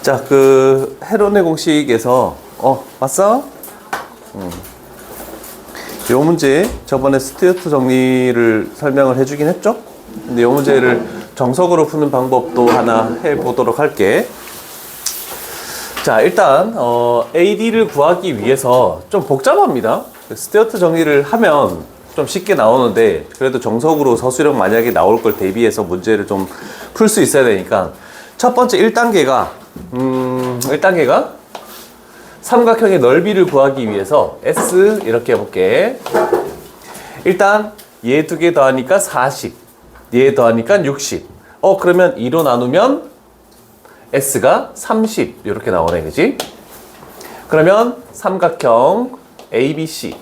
자, 그 헤론의 공식에서 봤어? 요 문제 저번에 스튜어트 정리를 설명을 해주긴 했죠? 근데 요 문제를 정석으로 푸는 방법도 하나 해보도록 할게. 자, 일단 AD를 구하기 위해서 좀 복잡합니다. 스튜어트 정리를 하면 좀 쉽게 나오는데, 그래도 정석으로 서술형 만약에 나올 걸 대비해서 문제를 좀 풀 수 있어야 되니까, 첫 번째 1단계가 삼각형의 넓이를 구하기 위해서 S 이렇게 해볼게. 일단 얘 두 개 더하니까 40, 얘 더하니까 60. 그러면 2로 나누면 S가 30 이렇게 나오네, 그지? 그러면 삼각형 ABC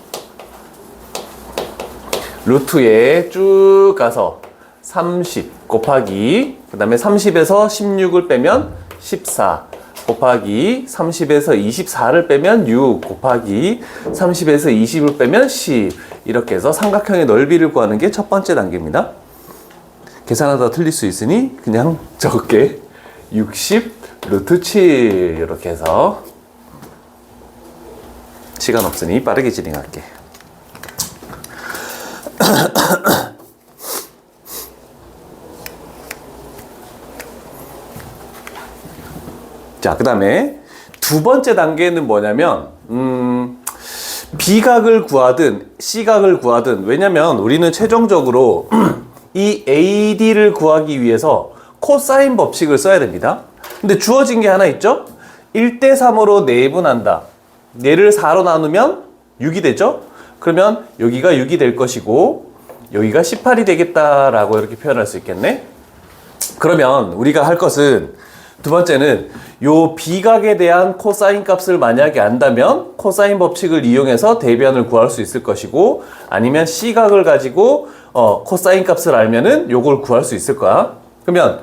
루트에 쭉 가서 30 곱하기, 그 다음에 30에서 16을 빼면 14 곱하기 30에서 24를 빼면 6 곱하기 30에서 20을 빼면 10, 이렇게 해서 삼각형의 넓이를 구하는 게 첫 번째 단계입니다. 계산하다 틀릴 수 있으니 그냥 적게 60 루트 7 이렇게 해서, 시간 없으니 빠르게 진행할게. 자, 그 다음에 두 번째 단계는 뭐냐면 B각을 구하든 C각을 구하든, 왜냐면 우리는 최종적으로 이 AD를 구하기 위해서 코사인 법칙을 써야 됩니다. 근데 주어진 게 하나 있죠? 1대3으로 내분한다. 얘를 4로 나누면 6이 되죠? 그러면 여기가 6이 될 것이고 여기가 18이 되겠다라고 이렇게 표현할 수 있겠네. 그러면 우리가 할 것은, 두 번째는 요 B각에 대한 코사인 값을 만약에 안다면 코사인 법칙을 이용해서 대변을 구할 수 있을 것이고, 아니면 C각을 가지고 코사인 값을 알면은 요걸 구할 수 있을 거야. 그러면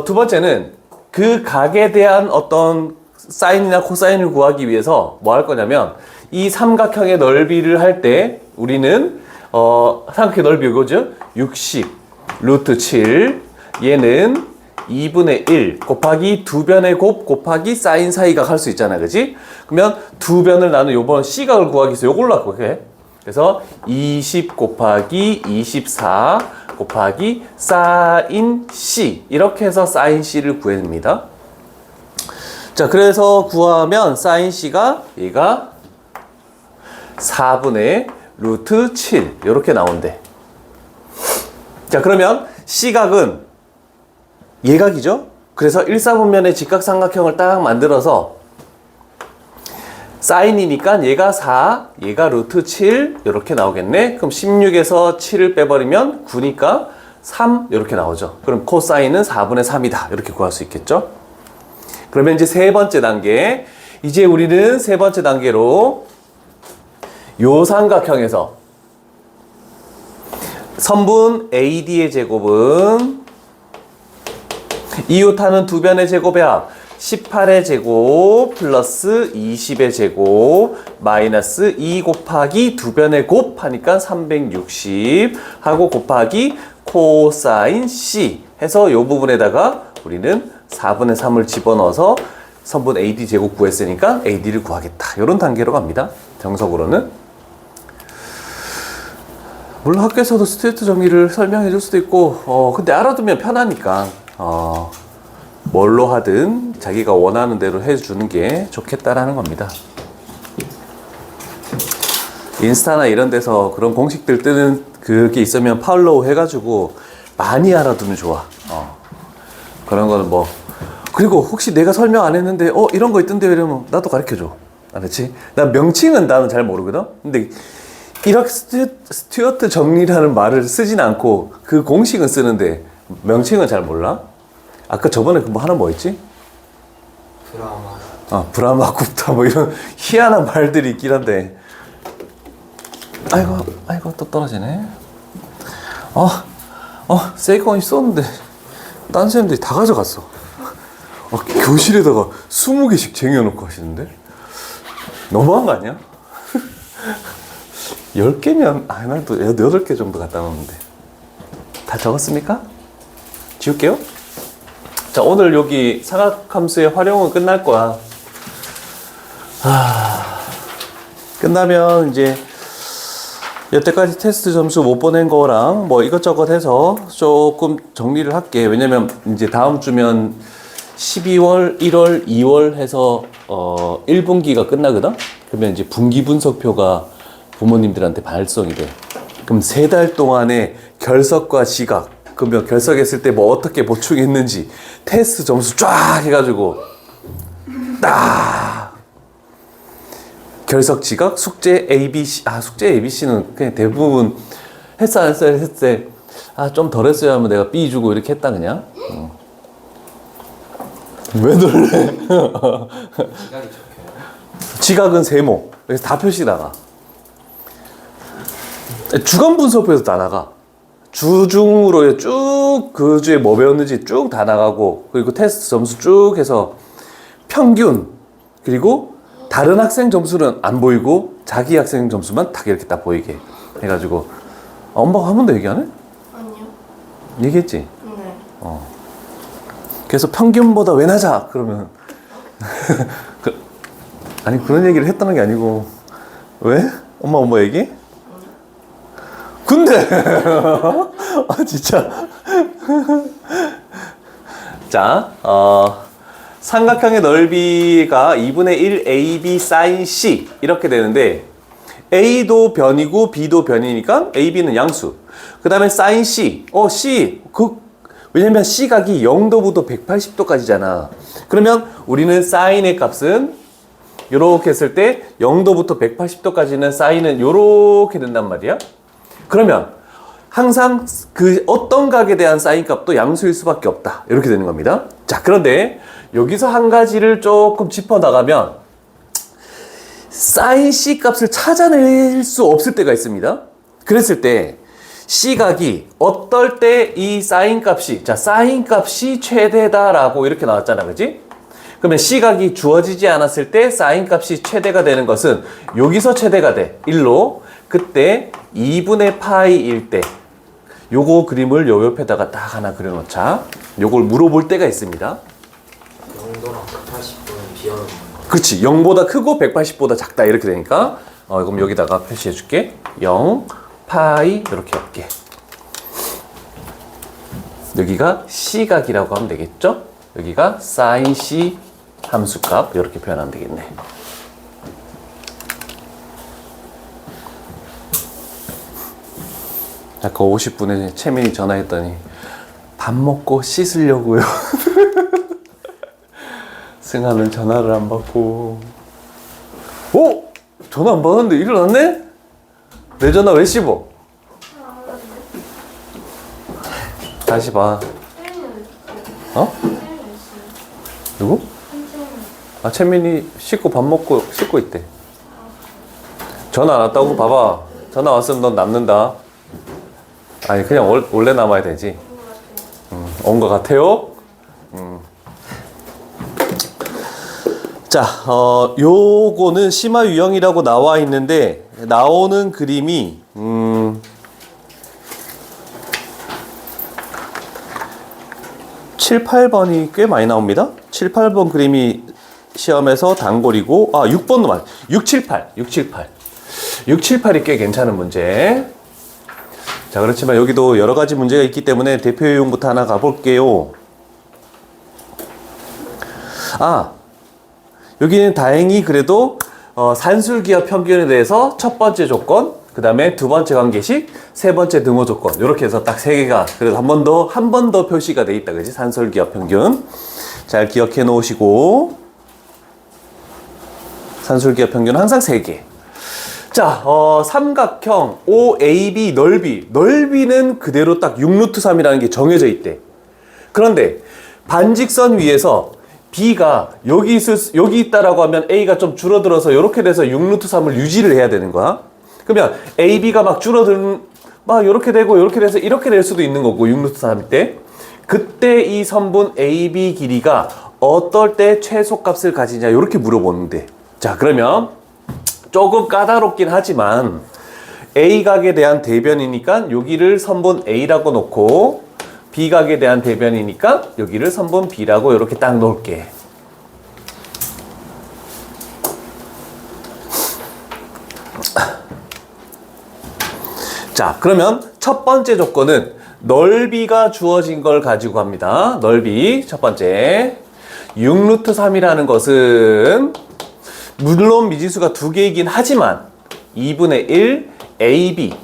두 번째는 그 각에 대한 어떤 사인이나 코사인을 구하기 위해서 뭐 할 거냐면, 이 삼각형의 넓이를 할 때 우리는 삼각형의 넓이 이거죠? 60 루트 7, 얘는 2분의 1 곱하기 두 변의 곱 곱하기 사인 사이각 할 수 있잖아, 그지? 그러면 두 변을 나눈 요번 C각을 구하기 위해서 요걸로 할 거야. 그래서 20 곱하기 24 곱하기 사인 C, 이렇게 해서 사인 C를 구해냅니다. 자, 그래서 구하면 사인 C가 얘가 4분의 루트 7 이렇게 나온대. 자, 그러면 C각은 예각이죠? 그래서 1사분면의 직각삼각형을 딱 만들어서 사인이니까 얘가 4, 얘가 루트 7 이렇게 나오겠네. 그럼 16에서 7을 빼버리면 9니까 3 이렇게 나오죠. 그럼 코사인은 4분의 3이다 이렇게 구할 수 있겠죠? 그러면 이제 세 번째 단계, 이제 우리는 세 번째 단계로 요 삼각형에서 선분 AD의 제곱은 이웃하는 두 변의 제곱의 합 18의 제곱 플러스 20의 제곱 마이너스 2 곱하기 두 변의 곱 하니까 360 하고 곱하기 코사인 C 해서 이 부분에다가 우리는 4분의 3을 집어넣어서 선분 AD 제곱 구했으니까 AD를 구하겠다. 이런 단계로 갑니다. 정석으로는. 물론 학교에서도 스튜어트 정리를 설명해 줄 수도 있고, 근데 알아두면 편하니까 뭘로 하든 자기가 원하는 대로 해주는 게 좋겠다라는 겁니다. 인스타나 이런 데서 그런 공식들 뜨는 그게 있으면 팔로우 해가지고 많이 알아두면 좋아. 그런 거는 뭐, 그리고 혹시 내가 설명 안 했는데 이런 거 있던데 이러면 나도 가르쳐줘. 알았지? 난 명칭은 나는 잘 모르거든. 근데 이렇게 스튜어트 정리라는 말을 쓰진 않고 그 공식은 쓰는데 명칭은 잘 몰라? 아까 저번에 그 뭐 하나 뭐 있지? 브라마. 브라마 굽타 뭐 이런 희한한 말들이 있긴 한데. 아이고 또 떨어지네. 세이콘이 썼는데 딴 사람들이 다 가져갔어. 교실에다가 20개씩 쟁여놓고 하시는데 너무한 거 아니야? 10개면 나도 8개 정도 갖다 놓는데. 다 적었습니까? 지울게요. 자, 오늘 여기 삼각함수의 활용은 끝날 거야. 끝나면 이제 여태까지 테스트 점수 못 보낸 거랑 뭐 이것저것 해서 조금 정리를 할게. 왜냐면 이제 다음 주면 12월, 1월, 2월 해서 1분기가 끝나거든? 그러면 이제 분기 분석표가 부모님들한테 발송이 돼. 그럼 3달 동안의 결석과 지각, 그러면 결석했을 때 뭐 어떻게 보충했는지 테스트 점수 쫙 해가지고 딱 결석 지각, 숙제 ABC. 숙제 ABC는 그냥 대부분 했어 안 했어요 했을 때 좀 덜 했어야 하면 내가 B 주고 이렇게 했다 그냥. 왜 놀래? 지각이 적혀요. 지각은 세모. 그래서 다 표시 나가. 주간 분석표에서 다 나가. 주중으로 쭉 그 주에 뭐 배웠는지 쭉 다 나가고, 그리고 테스트 점수 쭉 해서 평균, 그리고 다른 학생 점수는 안 보이고 자기 학생 점수만 딱 이렇게 딱 보이게 해가지고. 엄마가 한 번도 얘기 안 해? 아니요. 얘기했지? 네. 그래서 평균보다 왜 낮아? 그러면 아니 그런 얘기를 했다는 게 아니고. 왜? 엄마 얘기? 근데 진짜. 자, 삼각형의 넓이가 2분의 1 AB sin C 이렇게 되는데, A도 변이고 B도 변이니까 AB는 양수. 그 다음에 sin C. C. 왜냐면 C각이 0도부터 180도까지잖아. 그러면 우리는 sin의 값은 요렇게 했을 때 0도부터 180도까지는 sin은 요렇게 된단 말이야. 그러면 항상 그 어떤 각에 대한 sin 값도 양수일 수밖에 없다. 이렇게 되는 겁니다. 자, 그런데 여기서 한 가지를 조금 짚어나가면 sin C 값을 찾아낼 수 없을 때가 있습니다. 그랬을 때 C각이 어떨 때 이 sin 값이, 자, sin 값이 최대다라고 이렇게 나왔잖아. 그지? 그러면 C각이 주어지지 않았을 때 sin 값이 최대가 되는 것은 여기서 최대가 돼. 1로. 그때 2분의 파이일 때 요거 그림을 요 옆에다가 딱 하나 그려놓자. 요걸 물어볼 때가 있습니다. 0도랑 180도는 비어놓는 거. 그렇지. 0보다 크고 180보다 작다 이렇게 되니까 그럼 여기다가 표시해 줄게. 0, 파이 이렇게 할게. 여기가 C각이라고 하면 되겠죠? 여기가 sin C 함수값 이렇게 표현하면 되겠네. 아까 50분에 채민이 전화했더니 밥 먹고 씻으려고요. 승아는 전화를 안 받고. 전화 안 받았는데 일어났네? 내 전화 왜 씹어? 다시 봐. 누구? 채민이 씻고 밥 먹고 씻고 있대. 전화 안 왔다고? 봐봐. 전화 왔으면 넌 남는다. 아니 그냥 원래 남아야 되지. 온 것 같아요? 자, 요거는 심화 유형이라고 나와 있는데 나오는 그림이 7, 8번이 꽤 많이 나옵니다. 7, 8번 그림이 시험에서 단골이고 6번도 많이. 6, 7, 8. 6, 7, 8. 6, 7, 8이 꽤 괜찮은 문제. 자, 그렇지만 여기도 여러 가지 문제가 있기 때문에 대표 유형부터 하나 가볼게요. 여기는 다행히 그래도 산술기하 평균에 대해서 첫 번째 조건, 그 다음에 두 번째 관계식, 세 번째 등호 조건, 이렇게 해서 딱 세 개가 그래도 한 번 더 표시가 돼 있다. 그지? 산술기하 평균. 잘 기억해 놓으시고, 산술기하 평균은 항상 세 개. 자, 삼각형 OAB 넓이는 그대로 딱 6루트3이라는 게 정해져 있대. 그런데 반직선 위에서 B가 여기 있다라고 하면 A가 좀 줄어들어서 이렇게 돼서 6루트3을 유지를 해야 되는 거야. 그러면 AB가 막 이렇게 되고 이렇게 돼서 이렇게 될 수도 있는 거고, 6루트3일 때. 그때 이 선분 AB 길이가 어떨 때 최소값을 가지냐 이렇게 물어보는데, 자, 그러면 조금 까다롭긴 하지만 A각에 대한 대변이니까 여기를 선분 A라고 놓고, 비각에 대한 대변이니까 여기를 선분 B라고 이렇게 딱 놓을게. 자, 그러면 첫 번째 조건은 넓이가 주어진 걸 가지고 합니다. 넓이 첫 번째 6루트 3이라는 것은 물론 미지수가 두 개이긴 하지만 2분의 1 AB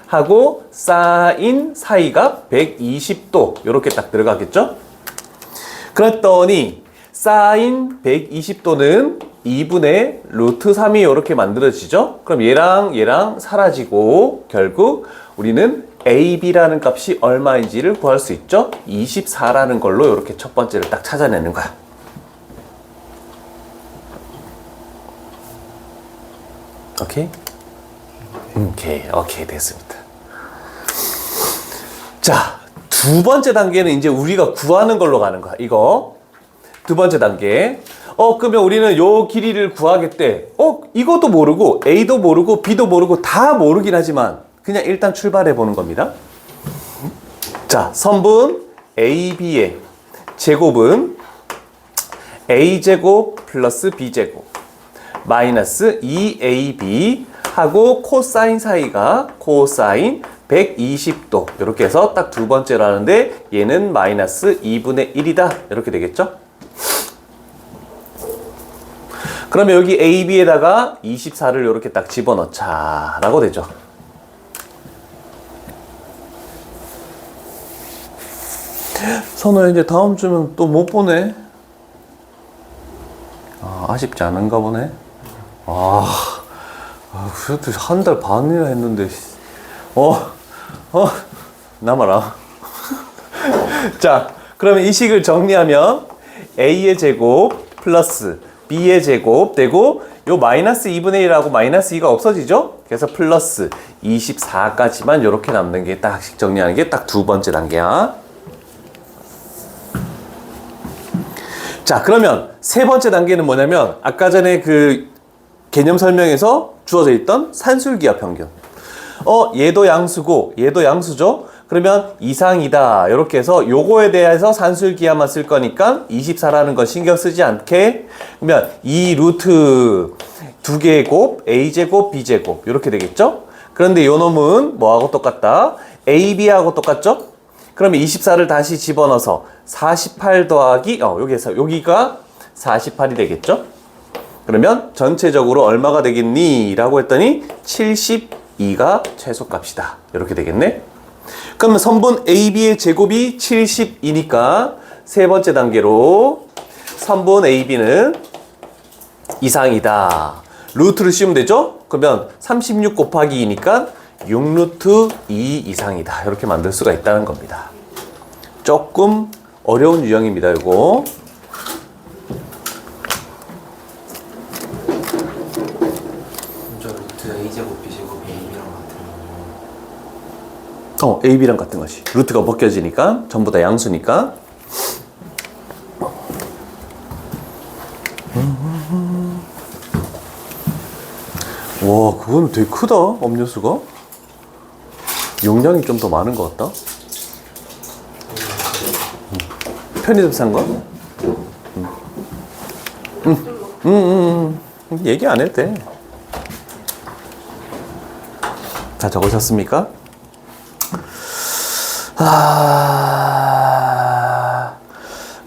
하고 사인 사이가 120도 이렇게 딱 들어가겠죠? 그랬더니 사인 120도는 2분의 루트 3이 이렇게 만들어지죠? 그럼 얘랑 사라지고 결국 우리는 AB라는 값이 얼마인지를 구할 수 있죠? 24라는 걸로 이렇게 첫 번째를 딱 찾아내는 거야. 오케이? 오케이 됐습니다. 자, 두 번째 단계는 이제 우리가 구하는 걸로 가는 거야. 이거 두 번째 단계. 그러면 우리는 요 길이를 구하겠대. 이것도 모르고 A도 모르고 B도 모르고 다 모르긴 하지만 그냥 일단 출발해 보는 겁니다. 자, 선분 AB의 제곱은 A제곱 플러스 B제곱 마이너스 2AB 하고 코사인 사이가 코사인 120도 이렇게 해서 딱 두 번째로 하는데 얘는 마이너스 2분의 1이다 이렇게 되겠죠? 그러면 여기 AB에다가 24를 이렇게 딱 집어넣자 라고 되죠. 선우야 이제 다음 주면 또 못 보네. 아쉽지 않은가 보네. 그래도 한 달 반이나 했는데 남아라. 자, 그러면 이 식을 정리하면 A의 제곱 플러스 B의 제곱 되고 요 마이너스 2분의 1하고 마이너스 2가 없어지죠? 그래서 플러스 24까지만 이렇게 남는 게 딱씩 정리하는 게 딱 두 번째 단계야. 자, 그러면 세 번째 단계는 뭐냐면 아까 전에 그 개념 설명에서 주어져 있던 산술기하 평균. 얘도 양수고 얘도 양수죠? 그러면 이상이다 이렇게 해서 요거에 대해서 산술기하만 쓸 거니까 24라는 건 신경 쓰지 않게 그러면 2 루트 두 개의 곱 A제곱 B제곱 이렇게 되겠죠? 그런데 요 놈은 뭐하고 똑같다? AB하고 똑같죠? 그러면 24를 다시 집어넣어서 48 더하기 여기가 48이 되겠죠? 그러면 전체적으로 얼마가 되겠니? 라고 했더니 72가 최소값이다 이렇게 되겠네. 그러면 선분 AB의 제곱이 70이니까 세 번째 단계로 선분 AB는 이상이다. 루트를 씌우면 되죠? 그러면 36 곱하기 2니까 6루트 2 이상이다. 이렇게 만들 수가 있다는 겁니다. 조금 어려운 유형입니다. 이거. 저 루트 A제곱 B제곱 AB랑 같은 거. AB랑 같은 것이. 루트가 벗겨지니까 전부 다 양수니까. 와, 그건 되게 크다. 음료수가. 용량이 좀 더 많은 것 같다. 편의점 산 거? 얘기 안 해도 돼. 다 적으셨습니까?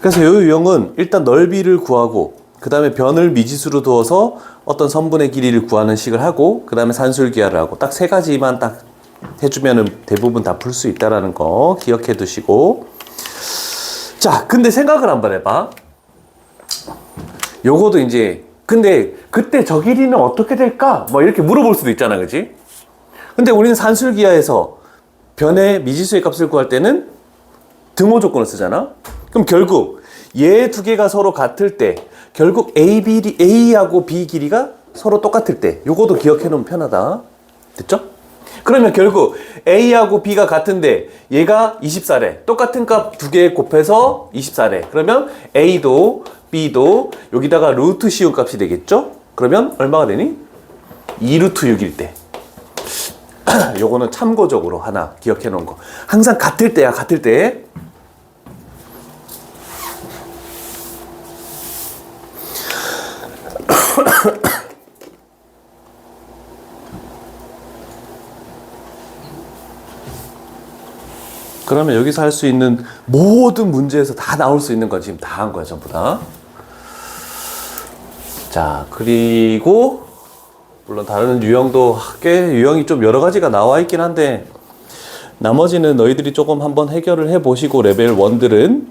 그래서 이 유형은 일단 넓이를 구하고 그 다음에 변을 미지수로 두어서 어떤 선분의 길이를 구하는 식을 하고 그 다음에 산술기하를 하고 딱 세 가지만 딱 해주면은 대부분 다 풀 수 있다라는 거 기억해 두시고. 자, 근데 생각을 한번 해봐. 요거도 이제 근데 그때 저 길이는 어떻게 될까? 뭐 이렇게 물어볼 수도 있잖아, 그치? 근데 우리는 산술기하에서 변의 미지수의 값을 구할 때는 등호 조건을 쓰잖아. 그럼 결국 얘 두 개가 서로 같을 때 결국 A하고 B 길이가 서로 똑같을 때 요거도 기억해 놓으면 편하다. 됐죠? 그러면 결국 A하고 B가 같은데 얘가 24래. 똑같은 값 두 개 곱해서 24래. 그러면 A도 B도 여기다가 루트 씌운 값이 되겠죠? 그러면 얼마가 되니? 2루트 6일 때. 요거는 참고적으로 하나 기억해 놓은 거. 항상 같을 때야, 같을 때. 그러면 여기서 할 수 있는 모든 문제에서 다 나올 수 있는 건 지금 다 한 거야, 전부 다. 자, 그리고 물론 다른 유형도 꽤 유형이 좀 여러 가지가 나와 있긴 한데 나머지는 너희들이 조금 한번 해결을 해 보시고 레벨 1들은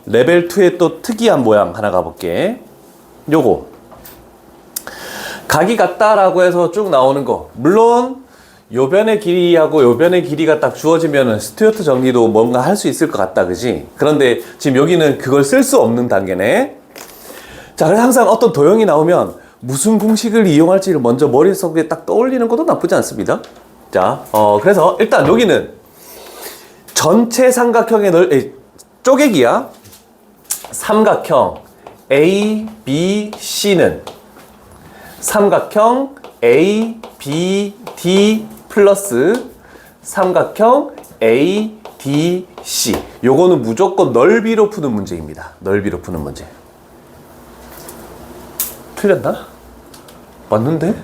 레벨 2의 또 특이한 모양 하나 가볼게. 요거 각이 같다라고 해서 쭉 나오는 거, 물론 요 변의 길이하고 요 변의 길이가 딱 주어지면은 스튜어트 정리도 뭔가 할 수 있을 것 같다, 그지? 그런데 지금 여기는 그걸 쓸 수 없는 단계네. 자, 그래서 항상 어떤 도형이 나오면 무슨 공식을 이용할지를 먼저 머릿속에 딱 떠올리는 것도 나쁘지 않습니다. 자, 그래서 일단 여기는 전체 삼각형의 쪼개기야. 삼각형 A, B, C는 삼각형 A, B, D 플러스 삼각형 A, D, C. 요거는 무조건 넓이로 푸는 문제입니다. 넓이로 푸는 문제. 틀렸나? 맞는데?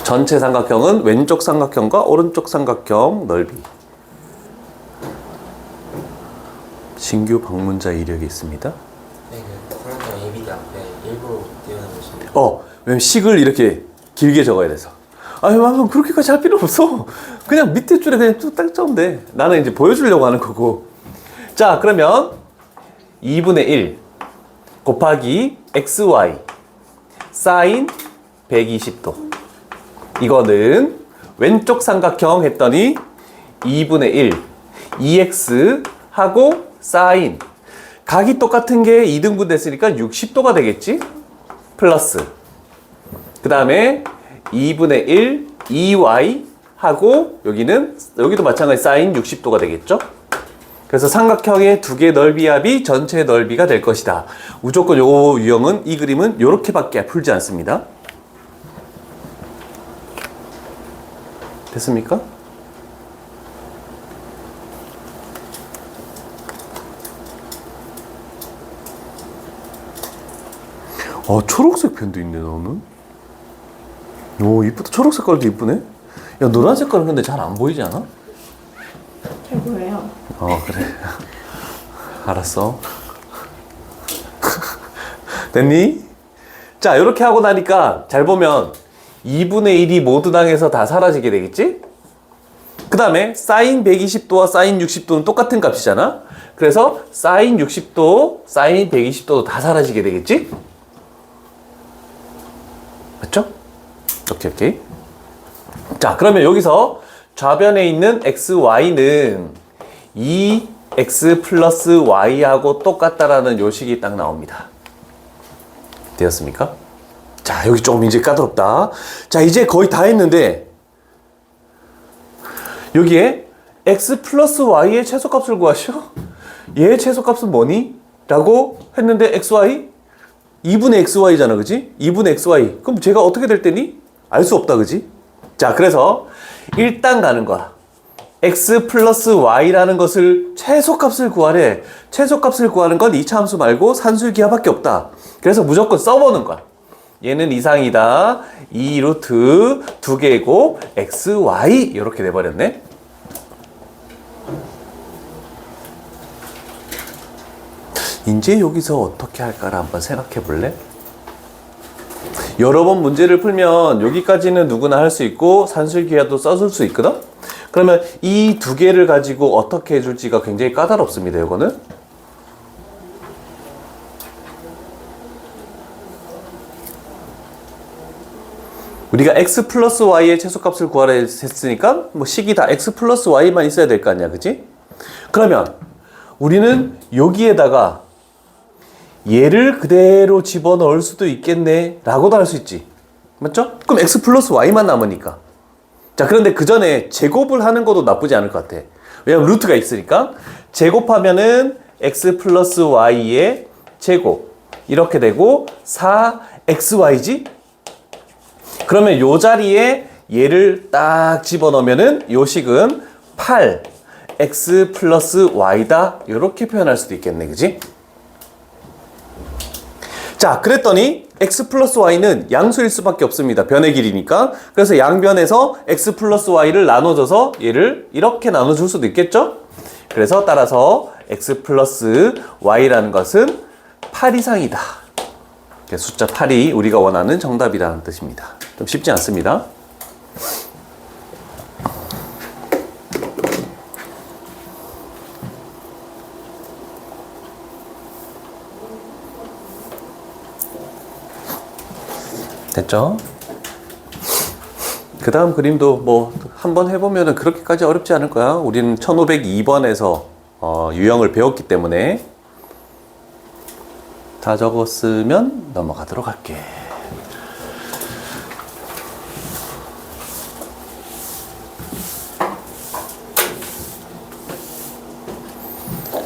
전체 삼각형은 왼쪽 삼각형과 오른쪽 삼각형 넓이. 신규 방문자 이력이 있습니다. 네, 그 삼각형 ABD 앞에 일부러 띄워놓으신. 왜냐면 식을 이렇게 길게 적어야 돼서. 아니, 그렇게까지 할 필요 없어. 그냥 밑에 줄에 그냥 뚝딱 적으면 돼. 나는 이제 보여주려고 하는 거고. 자, 그러면 2분의 1 곱하기 XY 사인 120도. 이거는 왼쪽 삼각형 했더니 2분의 1 2x 하고 사인 각이 똑같은 게 2등분 됐으니까 60도가 되겠지? 플러스 그 다음에 2분의 1 2y 하고 여기도 마찬가지 사인 60도가 되겠죠? 그래서 삼각형의 두 개 넓이 합이 전체 넓이가 될 것이다. 무조건 요 유형은, 이 그림은 요렇게밖에 풀지 않습니다. 됐습니까? 초록색 펜도 있네, 너는. 오, 이쁘다. 초록 색깔도 이쁘네. 야, 노란 색깔은 근데 잘 안 보이지 않아? 잘 보여요. 그래. 알았어. 됐니? 자, 이렇게 하고 나니까 잘 보면 2분의 1이 모두 당해서 다 사라지게 되겠지? 그 다음에 사인 120도와 사인 60도는 똑같은 값이잖아? 그래서 사인 60도, 사인 120도도 다 사라지게 되겠지? 맞죠? 오케이. 자, 그러면 여기서 좌변에 있는 xy는 2x 플러스 y하고 똑같다라는 요식이 딱 나옵니다. 되었습니까? 자, 여기 조금 이제 까다롭다. 자, 이제 거의 다 했는데 여기에 x 플러스 y의 최소값을 구하시오. 얘의 최소값은 뭐니? 라고 했는데 xy 2분의 xy잖아, 그지? 2분의 xy. 그럼 제가 어떻게 될 때니? 알 수 없다, 그지? 자, 그래서 일단 가는 거야. x 플러스 y라는 것을 최소값을 구하래. 최소값을 구하는 건 이차함수 말고 산술기하밖에 없다. 그래서 무조건 써보는 거야. 얘는 이상이다. 2 루트 2개고 xy 이렇게 돼버렸네. 이제 여기서 어떻게 할까를 한번 생각해 볼래? 여러 번 문제를 풀면 여기까지는 누구나 할 수 있고 산술기하도 써줄 수 있거든? 그러면 이 두 개를 가지고 어떻게 해줄지가 굉장히 까다롭습니다, 이거는. 우리가 x 플러스 y의 최소값을 구하라 했으니까 뭐 식이 다 x 플러스 y만 있어야 될 거 아니야, 그치? 그러면 우리는 여기에다가 얘를 그대로 집어넣을 수도 있겠네 라고도 할 수 있지. 맞죠? 그럼 x 플러스 y만 남으니까. 자, 그런데 그 전에 제곱을 하는 것도 나쁘지 않을 것 같아. 왜냐면 루트가 있으니까. 제곱하면은 x 플러스 y의 제곱 이렇게 되고 4xy지? 그러면 요 자리에 얘를 딱 집어넣으면은 요 식은 8x 플러스 y다 이렇게 표현할 수도 있겠네, 그지? 자, 그랬더니 x 플러스 y는 양수일 수밖에 없습니다. 변의 길이니까. 그래서 양변에서 x 플러스 y를 나눠줘서 얘를 이렇게 나눠줄 수도 있겠죠? 그래서 따라서 x 플러스 y라는 것은 8 이상이다. 숫자 8이 우리가 원하는 정답이라는 뜻입니다. 좀 쉽지 않습니다. 됐죠? 그 다음 그림도 뭐 한번 해보면 그렇게까지 어렵지 않을 거야. 우리는 1502번에서 유형을 배웠기 때문에 다 적었으면 넘어가도록 할게.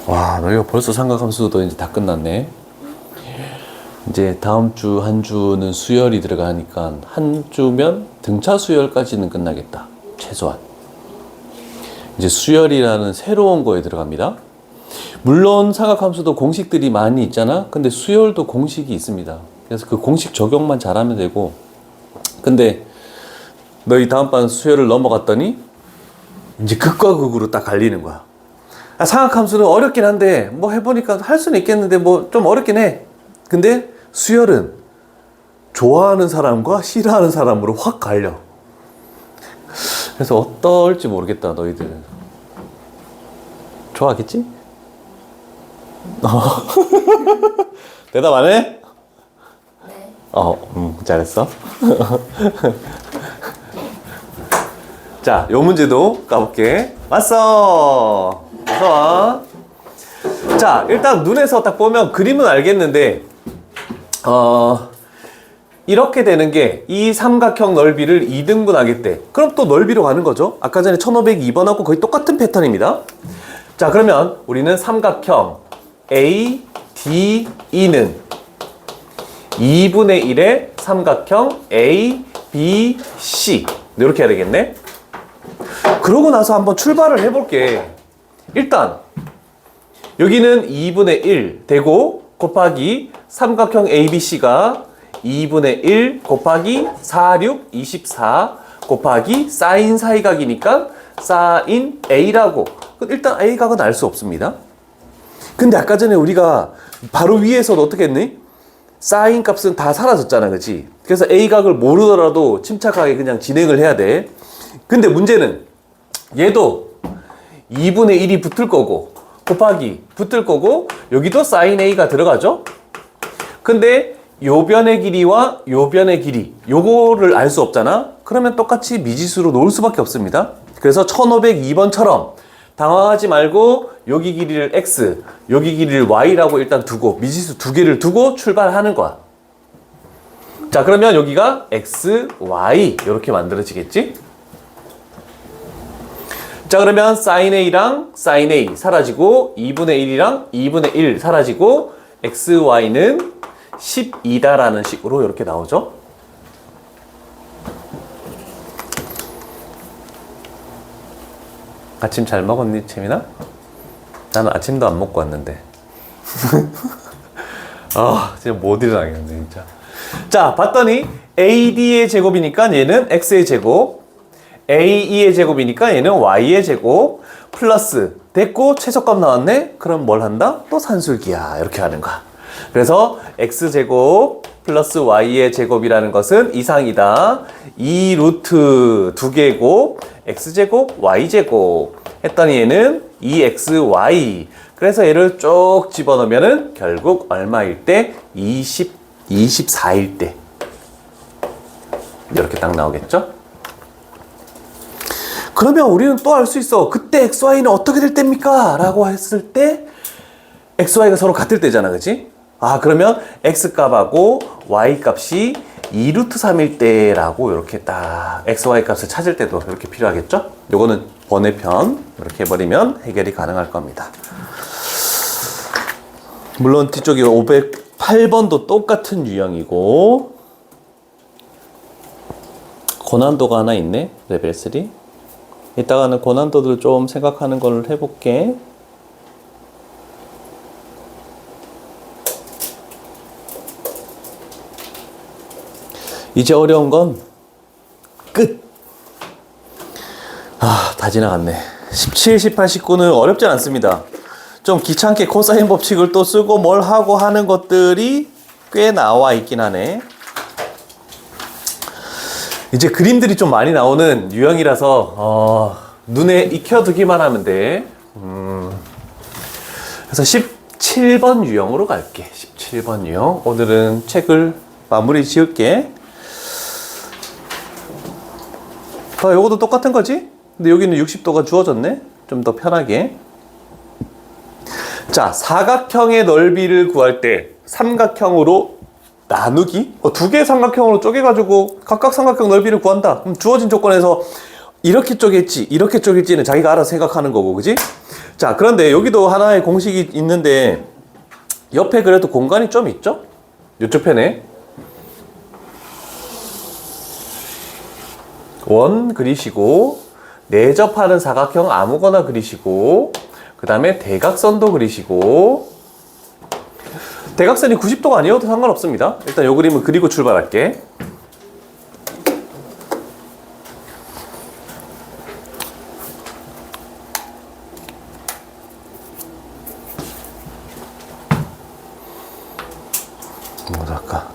와, 너희가 벌써 삼각함수도 이제 다 끝났네. 이제 다음 주 한 주는 수열이 들어가니까 한 주면 등차 수열까지는 끝나겠다. 최소한. 이제 수열이라는 새로운 거에 들어갑니다. 물론 삼각함수도 공식들이 많이 있잖아. 근데 수열도 공식이 있습니다. 그래서 그 공식 적용만 잘하면 되고. 근데 너희 다음반 수열을 넘어갔더니 이제 극과 극으로 딱 갈리는 거야. 아, 삼각함수는 어렵긴 한데 뭐 해보니까 할 수는 있겠는데 뭐 좀 어렵긴 해. 근데 수열은 좋아하는 사람과 싫어하는 사람으로 확 갈려. 그래서 어떨지 모르겠다, 너희들. 좋아하겠지? 대답 안 해? 네. 잘했어. 자, 요 문제도 까볼게. 왔어! 어서와. 자, 일단 눈에서 딱 보면 그림은 알겠는데, 이렇게 되는 게 이 삼각형 넓이를 2등분 하겠대. 그럼 또 넓이로 가는 거죠. 아까 전에 1502번하고 거의 똑같은 패턴입니다. 자, 그러면 우리는 삼각형 ADE는 2분의 1의 삼각형 ABC 이렇게 해야 되겠네. 그러고 나서 한번 출발을 해볼게. 일단 여기는 2분의 1 되고 곱하기 삼각형 ABC가 2분의 1 곱하기 4, 6, 24 곱하기 사인 사이각이니까 사인 A라고. 일단 A각은 알 수 없습니다. 근데 아까 전에 우리가 바로 위에서도 어떻게 했니? 사인 값은 다 사라졌잖아, 그치? 그래서 A각을 모르더라도 침착하게 그냥 진행을 해야 돼. 근데 문제는 얘도 2분의 1이 붙을 거고 곱하기 붙을 거고 여기도 사인 A가 들어가죠? 근데 요 변의 길이와 요 변의 길이 요거를 알 수 없잖아? 그러면 똑같이 미지수로 놓을 수밖에 없습니다. 그래서 1502번처럼 당황하지 말고 여기 길이를 X, 여기 길이를 Y라고 일단 두고 미지수 두 개를 두고 출발하는 거야. 자, 그러면 여기가 X, Y 이렇게 만들어지겠지? 자, 그러면 sin A랑 sin A 사라지고 2분의 1이랑 2분의 1 사라지고 X, Y는 12다라는 식으로 이렇게 나오죠. 아침 잘 먹었니, 채민아? 나는 아침도 안 먹고 왔는데. 진짜 못 일어나겠네, 진짜. 자, 봤더니 AD의 제곱이니까 얘는 X의 제곱, AE의 제곱이니까 얘는 Y의 제곱, 플러스 됐고 최소값 나왔네? 그럼 뭘 한다? 또 산술기야. 이렇게 하는 거야. 그래서 X제곱 플러스 Y의 제곱이라는 것은 이상이다. 2 루트 2개곱 X제곱 Y제곱 했더니 얘는 2XY. 그래서 얘를 쭉 집어넣으면은 결국 얼마일 때? 24일 때. 이렇게 딱 나오겠죠? 그러면 우리는 또 알 수 있어. 그때 XY는 어떻게 될 때입니까? 라고 했을 때 XY가 서로 같을 때잖아, 그치? 그러면 X값하고 Y값이 2루트 3일 때라고 이렇게 딱 XY 값을 찾을 때도 이렇게 필요하겠죠? 요거는 번외편 이렇게 해버리면 해결이 가능할 겁니다. 물론 뒤쪽에 508번도 똑같은 유형이고 고난도가 하나 있네, 레벨 3. 이따가는 고난도들 좀 생각하는 걸 해볼게. 이제 어려운 건 끝. 다 지나갔네. 17, 18, 19는 어렵지 않습니다. 좀 귀찮게 코사인 법칙을 또 쓰고 뭘 하고 하는 것들이 꽤 나와 있긴 하네. 이제 그림들이 좀 많이 나오는 유형이라서 눈에 익혀두기만 하면 돼. 그래서 17번 유형으로 갈게. 17번 유형. 오늘은 책을 마무리 지을게. 요것도 똑같은 거지? 근데 여기는 60도가 주어졌네? 좀 더 편하게. 자, 사각형의 넓이를 구할 때 삼각형으로 나누기? 두 개의 삼각형으로 쪼개가지고 각각 삼각형 넓이를 구한다. 그럼 주어진 조건에서 이렇게 쪼갤지, 이렇게 쪼갤지는 자기가 알아서 생각하는 거고, 그지? 자, 그런데 여기도 하나의 공식이 있는데 옆에 그래도 공간이 좀 있죠? 이쪽 편에. 원 그리시고, 내접하는 사각형 아무거나 그리시고, 그 다음에 대각선도 그리시고. 대각선이 90도가 아니어도 상관없습니다. 일단 요 그림을 그리고 출발할게. 뭐라 할까?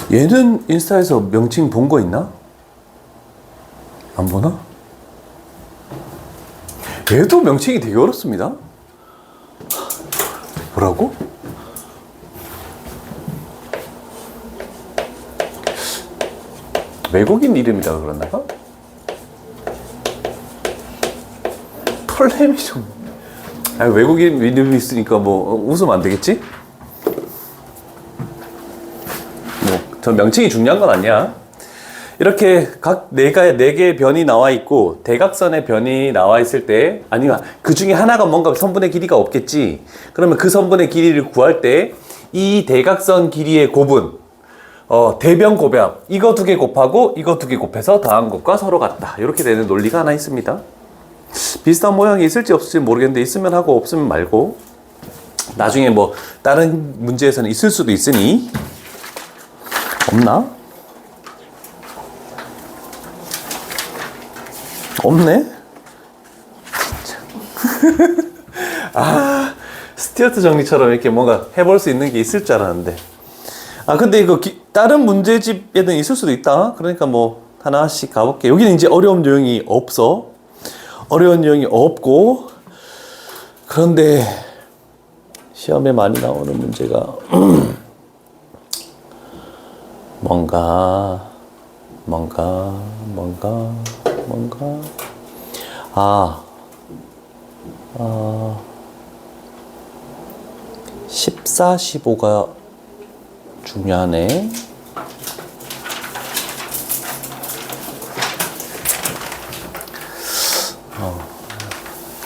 얘는 인스타에서 명칭 본 거 있나? 안 보나? 얘도 명칭이 되게 어렵습니다. 뭐라고? 외국인 이름이라 그러나가? 톨레미 좀. 외국인 이름이 있으니까 뭐 웃으면 안 되겠지? 저 명칭이 중요한 건 아니야. 이렇게 각 네 개의 변이 나와 있고 대각선의 변이 나와 있을 때, 아니면 그 중에 하나가 뭔가 선분의 길이가 없겠지. 그러면 그 선분의 길이를 구할 때 이 대각선 길이의 곱은 대변 곱합, 이거 두 개 곱하고 이거 두 개 곱해서 더한 것과 서로 같다. 이렇게 되는 논리가 하나 있습니다. 비슷한 모양이 있을지 없을지 모르겠는데 있으면 하고 없으면 말고, 나중에 뭐 다른 문제에서는 있을 수도 있으니. 없나? 없네? 스튜어트 정리처럼 이렇게 뭔가 해볼 수 있는 게 있을 줄 알았는데. 근데 이거 다른 문제집에는 있을 수도 있다. 그러니까 뭐 하나씩 가볼게. 여기는 이제 어려운 유형이 없어. 어려운 유형이 없고. 그런데 시험에 많이 나오는 문제가 뭔가 14, 15가 중요하네.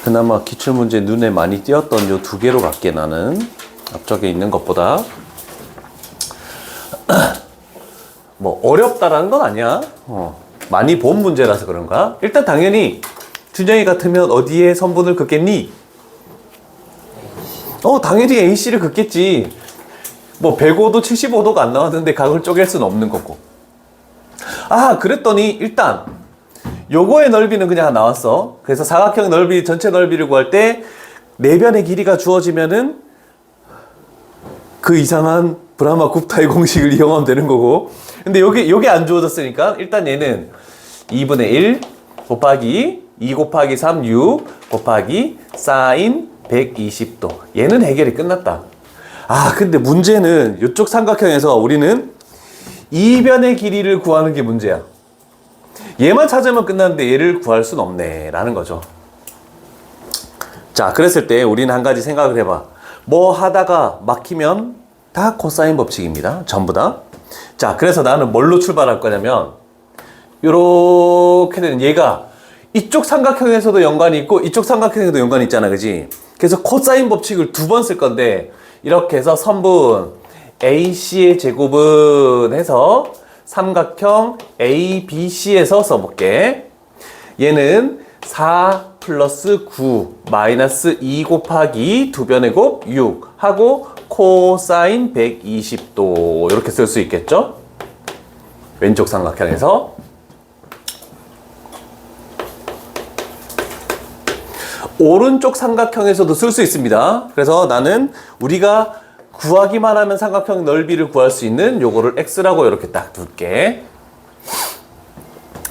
그나마 기출문제 눈에 많이 띄었던 요 두 개로 갈게. 나는 앞쪽에 있는 것보다 뭐 어렵다라는 건 아니야. 많이 본 문제라서 그런가? 일단 당연히 준영이 같으면 어디에 선분을 긋겠니? 당연히 AC를 긋겠지. 뭐 105도 75도가 안 나왔는데 각을 쪼갤 수는 없는 거고. 그랬더니 일단 요거의 넓이는 그냥 나왔어. 그래서 사각형 넓이, 전체 넓이를 구할 때 내변의 길이가 주어지면은 그 이상한 브라마 굽타의 공식을 이용하면 되는 거고. 근데 여기 안 주어졌으니까 일단 얘는 2분의 1 곱하기 2 곱하기 3, 6 곱하기 사인 120도. 얘는 해결이 끝났다. 아, 근데 문제는 이쪽 삼각형에서 우리는 이변의 길이를 구하는 게 문제야. 얘만 찾으면 끝났는데 얘를 구할 순 없네 라는 거죠. 자, 그랬을 때 우리는 한 가지 생각을 해봐. 뭐 하다가 막히면 다 코사인 법칙입니다. 전부 다. 자, 그래서 나는 뭘로 출발할 거냐면 요렇게 되는 얘가 이쪽 삼각형에서도 연관이 있고 이쪽 삼각형에도 연관이 있잖아, 그지? 그래서 코사인 법칙을 두 번 쓸 건데 이렇게 해서 선분 AC의 제곱은 해서 삼각형 ABC에서 써볼게. 얘는 4 플러스 9 마이너스 2 곱하기 두 변의 곱 6 하고 코사인 120도 이렇게 쓸 수 있겠죠? 왼쪽 삼각형에서. 오른쪽 삼각형에서도 쓸 수 있습니다. 그래서 나는 우리가 구하기만 하면 삼각형 넓이를 구할 수 있는 요거를 x라고 이렇게 딱 둘게.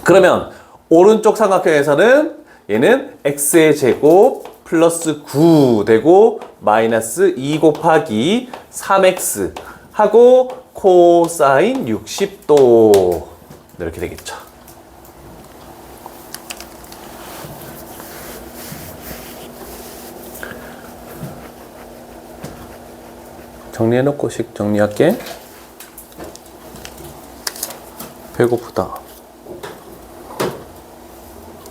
그러면 오른쪽 삼각형에서는 얘는 x의 제곱 플러스 9 되고 마이너스 2 곱하기 3x 하고 코사인 60도 이렇게 되겠죠. 정리해놓고 식 정리할게. 배고프다.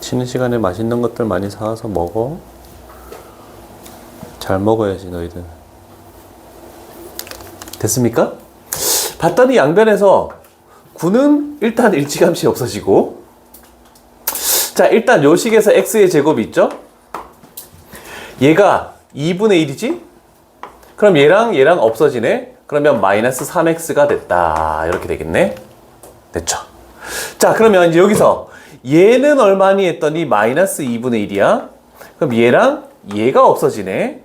쉬는 시간에 맛있는 것들 많이 사와서 먹어. 잘 먹어야지 너희들. 됐습니까? 봤더니 양변에서 9는 일단 일찌감치 없어지고, 자, 일단 요 식에서 x의 제곱이 있죠? 얘가 2분의 1이지? 그럼 얘랑 없어지네? 그러면 마이너스 3x가 됐다. 이렇게 되겠네? 됐죠? 자, 그러면 이제 여기서 얘는 얼마니 했더니 마이너스 2분의 1이야? 그럼 얘가 없어지네?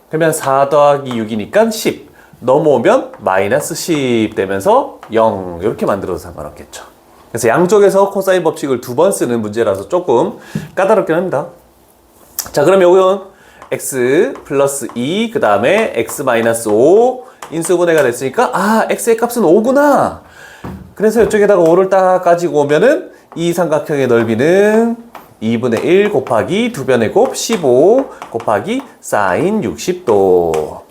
그러면 4 더하기 6이니까 10. 넘어오면 마이너스 10 되면서 0. 이렇게 만들어도 상관없겠죠. 그래서 양쪽에서 코사인 법칙을 두 번 쓰는 문제라서 조금 까다롭긴 합니다. 자, 그럼 요건 x 플러스 2, 그 다음에 x 마이너스 5 인수분해가 됐으니까 아, x의 값은 5구나. 그래서 이쪽에다가 5를 딱 가지고 오면은 이 삼각형의 넓이는 2분의 1 곱하기 두 변의 곱 15 곱하기 사인 60도.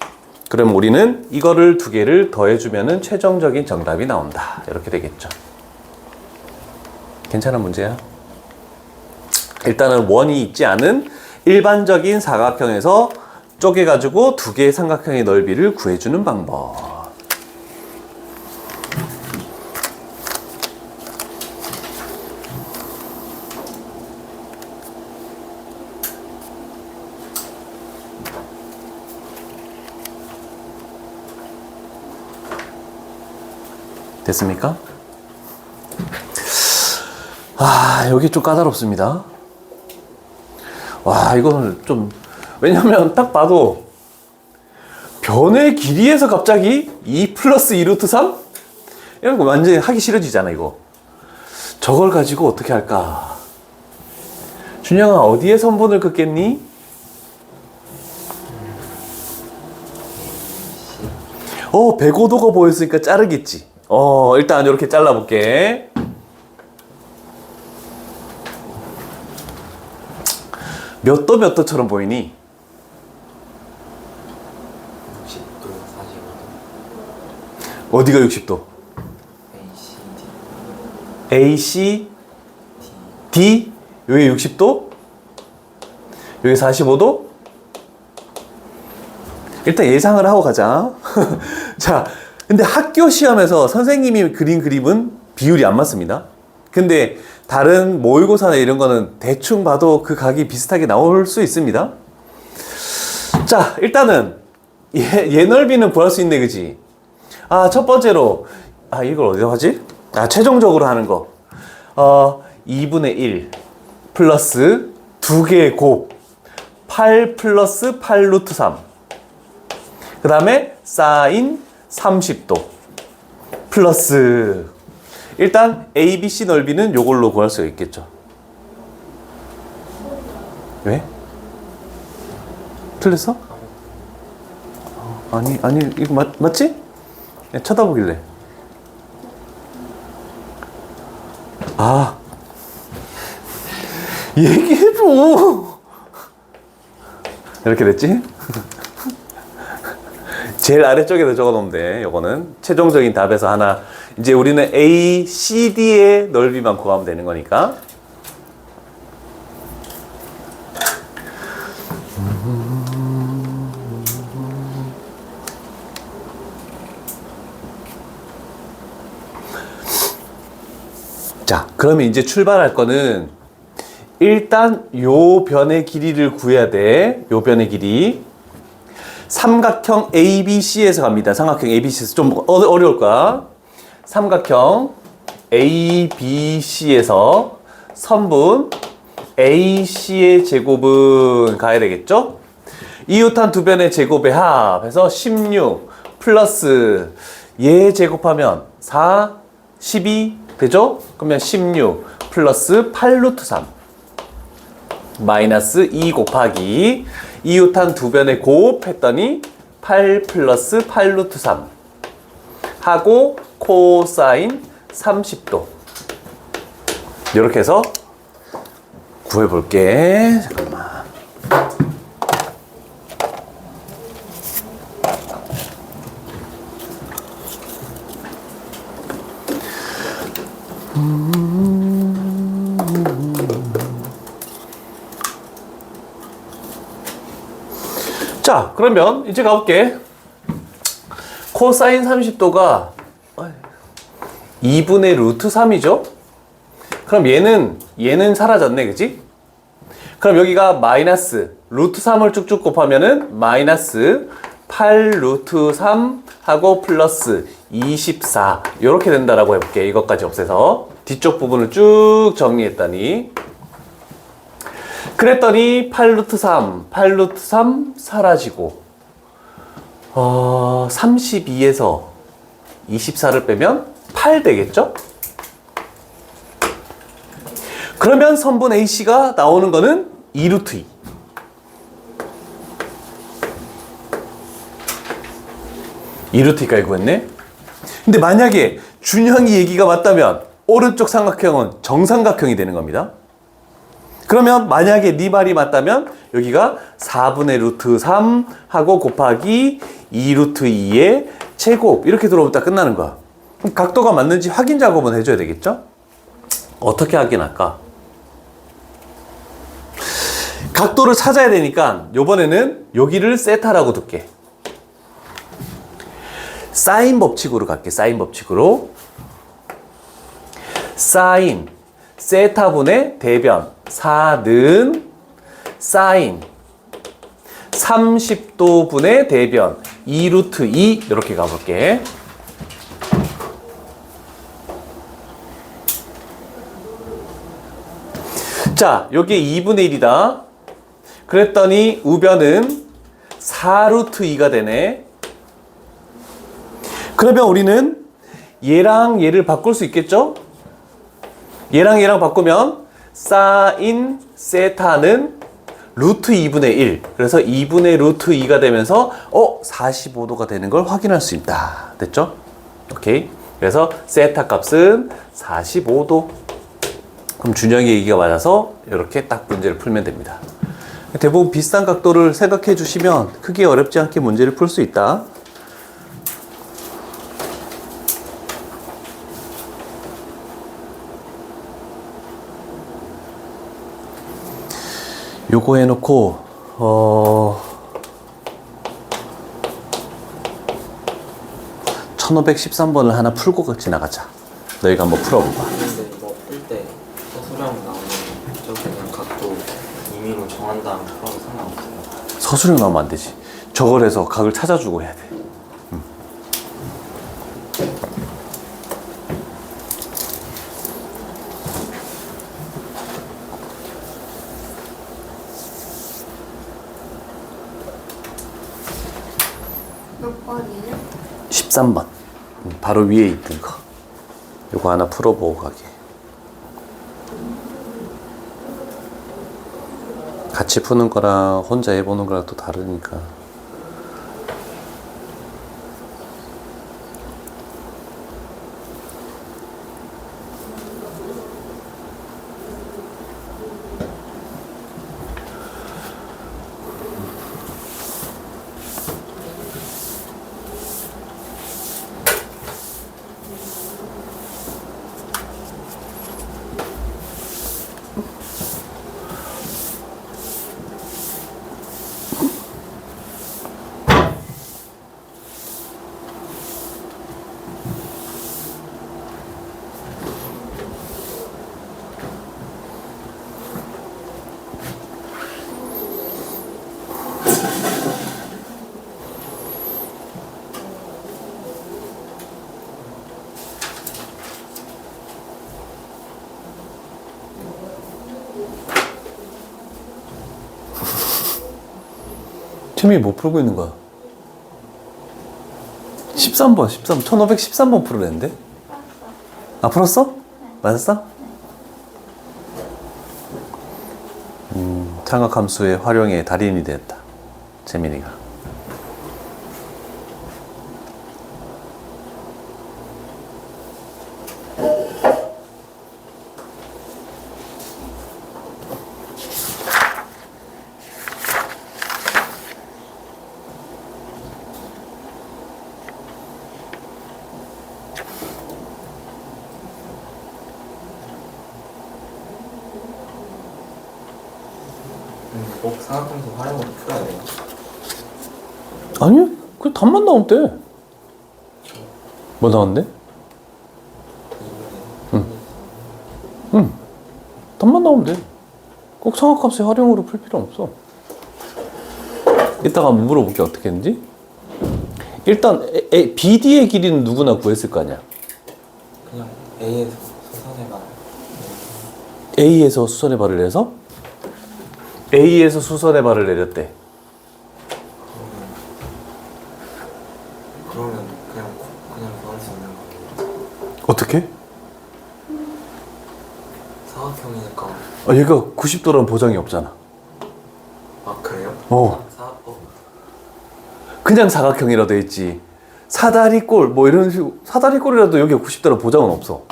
그럼 우리는 이거를 두 개를 더해주면은 최종적인 정답이 나온다. 이렇게 되겠죠. 괜찮은 문제야? 일단은 원이 있지 않은 일반적인 사각형에서 쪼개가지고 두 개의 삼각형의 넓이를 구해주는 방법. 됐습니까? 아, 여기 좀 까다롭습니다. 와, 이거는 좀, 왜냐면 딱 봐도 변의 길이에서 갑자기 2 플러스 2 루트 3? 이런 거 완전히 하기 싫어지잖아, 이거. 저걸 가지고 어떻게 할까? 준영아, 어디에 선분을 긋겠니? 어, 105도가 보였으니까 자르겠지. 일단 이렇게 잘라볼게. 몇 도 몇 도처럼 보이니? 60도, 45도. 어디가 60도? AC, A, C, D? 여기 60도? 여기 45도? 일단 예상을 하고 가자. 자, 근데 학교 시험에서 선생님이 그린 그림은 비율이 안 맞습니다. 근데 다른 모의고사나 이런 거는 대충 봐도 그 각이 비슷하게 나올 수 있습니다. 자, 일단은 얘 넓이는 구할 수 있네, 그지? 아, 첫 번째로 이걸 어디다 하지? 최종적으로 하는 거 2분의 1 플러스 두 개의 곱 8 플러스 8 루트 3 그 다음에 사인 30도 플러스 일단 ABC 넓이는 요걸로 구할 수가 있겠죠. 왜? 틀렸어? 아니 이거 맞지? 네, 쳐다보길래. 아 얘기해줘. 이렇게 됐지? 제일 아래쪽에다 적어놓으면 돼. 요거는 최종적인 답에서 하나. 이제 우리는 A, C, D의 넓이만 구하면 되는 거니까. 자, 그러면 이제 출발할 거는 일단 요 변의 길이를 구해야 돼. 요 변의 길이. 삼각형 ABC에서 갑니다. 삼각형 ABC에서 좀 어려울 거야. 삼각형 ABC에서 선분 AC의 제곱은 가야 되겠죠? 이웃한 두 변의 제곱의 합해서 16 플러스 얘 제곱하면 4, 12 되죠? 그러면 16 플러스 8루트 3 마이너스 2 곱하기 이웃한 두 변의 곱 했더니 8 플러스 8루트 3 하고 코사인 30도 이렇게 해서 구해볼게. 잠깐만. 자, 그러면 이제 가볼게. 코사인 30도가 2분의 루트 3이죠? 그럼 얘는 사라졌네, 그치? 그럼 여기가 마이너스 루트 3을 쭉쭉 곱하면은 마이너스 8 루트 3 하고 플러스 24 이렇게 된다라고 해볼게. 이것까지 없애서 뒤쪽 부분을 쭉 정리했더니 그랬더니 8 루트 3 사라지고 32에서 24를 빼면 8 되겠죠? 그러면 선분 AC가 나오는 거는 2 루트 2. 이 루트 2까지 구했네? 근데 만약에 준형이 얘기가 맞다면 오른쪽 삼각형은 정삼각형이 되는 겁니다. 그러면 만약에 네 말이 맞다면 여기가 4분의 루트 3 하고 곱하기 2 루트 2의 제곱 이렇게 들어오면 딱 끝나는 거야. 그럼 각도가 맞는지 확인 작업은 해줘야 되겠죠? 어떻게 확인할까? 각도를 찾아야 되니까 요번에는 여기를 세타라고 둘게. 사인 법칙으로 갈게. 사인 법칙으로. 사인 세타분의 대변 4는 사인 30도 분의 대변 2 루트 2 이렇게 가볼게. 자, 여기 2분의 1이다. 그랬더니 우변은 4 루트 2가 되네. 그러면 우리는 얘랑 얘를 바꿀 수 있겠죠? 얘랑 얘랑 바꾸면 사인 세타는 루트 2분의 1. 그래서 2분의 루트 2가 되면서 45도가 되는 걸 확인할 수 있다. 됐죠? 오케이. 그래서 세타 값은 45도. 그럼 준영이 얘기가 맞아서 이렇게 딱 문제를 풀면 됩니다. 대부분 비슷한 각도를 생각해 주시면 크게 어렵지 않게 문제를 풀 수 있다. 요거 해놓고 1513번을 하나 풀고 지나가자. 너희가 한번 풀어봐봐. 근데 이거 풀 때 서술형 나오면 저 그냥 각도 임의로 정한 다음 풀어도 상관없어요. 서술형 나오면 안 되지. 저걸 해서 각을 찾아주고 해야 돼. 몇 번이에요? 13번. 바로 위에 있던 거. 요거 하나 풀어보고 가게. 같이 푸는 거랑 혼자 해보는 거랑 또 다르니까. 팀이 뭐 풀고 있는 거야? 13번, 1513번 풀으랬는데? 아, 풀었어? 맞았어? 창학함수의 활용에 달인이 됐다. 재민이가. 꼭 삼각함수 활용으로 풀어야 돼요. 아니, 그 답만 나오면 돼. 뭐 나왔는데? 답만 나오면 돼. 꼭 상학함수의 활용으로 풀 필요 없어. 이따가 한번 물어볼게, 어떻게 했는지. 일단 BD의 길이는 누구나 구했을 거 아니야. 그냥 A에서 수선해봐. A에서 수선의 발을 내서 A에서 수선의 발을 내렸대. 그러면 그냥 구할 수 있는 거예요. 어떻게? 사각형이니까. 아, 얘가 90도라는 보장이 없잖아. 아 그래요? 그냥 사각형이라도 있지. 사다리꼴 뭐 이런 식으로 사다리꼴이라도 여기가 90도라는 보장은 없어.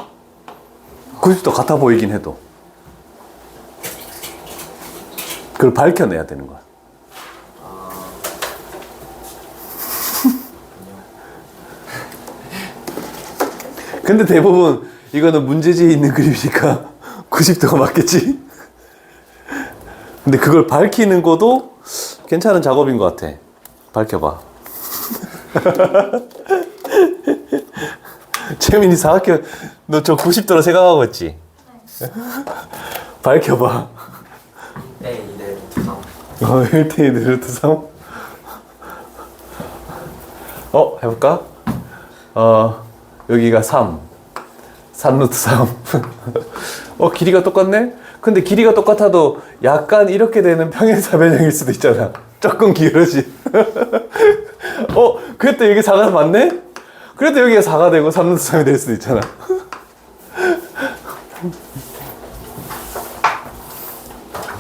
90도 같아 보이긴 해도. 그걸 밝혀내야 되는 거야. 근데 대부분 이거는 문제지에 있는 그림이니까 90도가 맞겠지? 근데 그걸 밝히는 것도 괜찮은 작업인 것 같아. 밝혀봐. 채민이 사각형, 너 저 90도로 생각하고 있지? 밝혀봐. A 네 두상. 1대2 루트 3? 해볼까? 여기가 3 루트 3 길이가 똑같네? 근데 길이가 똑같아도 약간 이렇게 되는 평행사변형일 수도 있잖아. 조금 기울어지. 그랬더니 여기 4가 맞네? 그래도 여기가 4가 되고 3 루트 3이 될 수도 있잖아.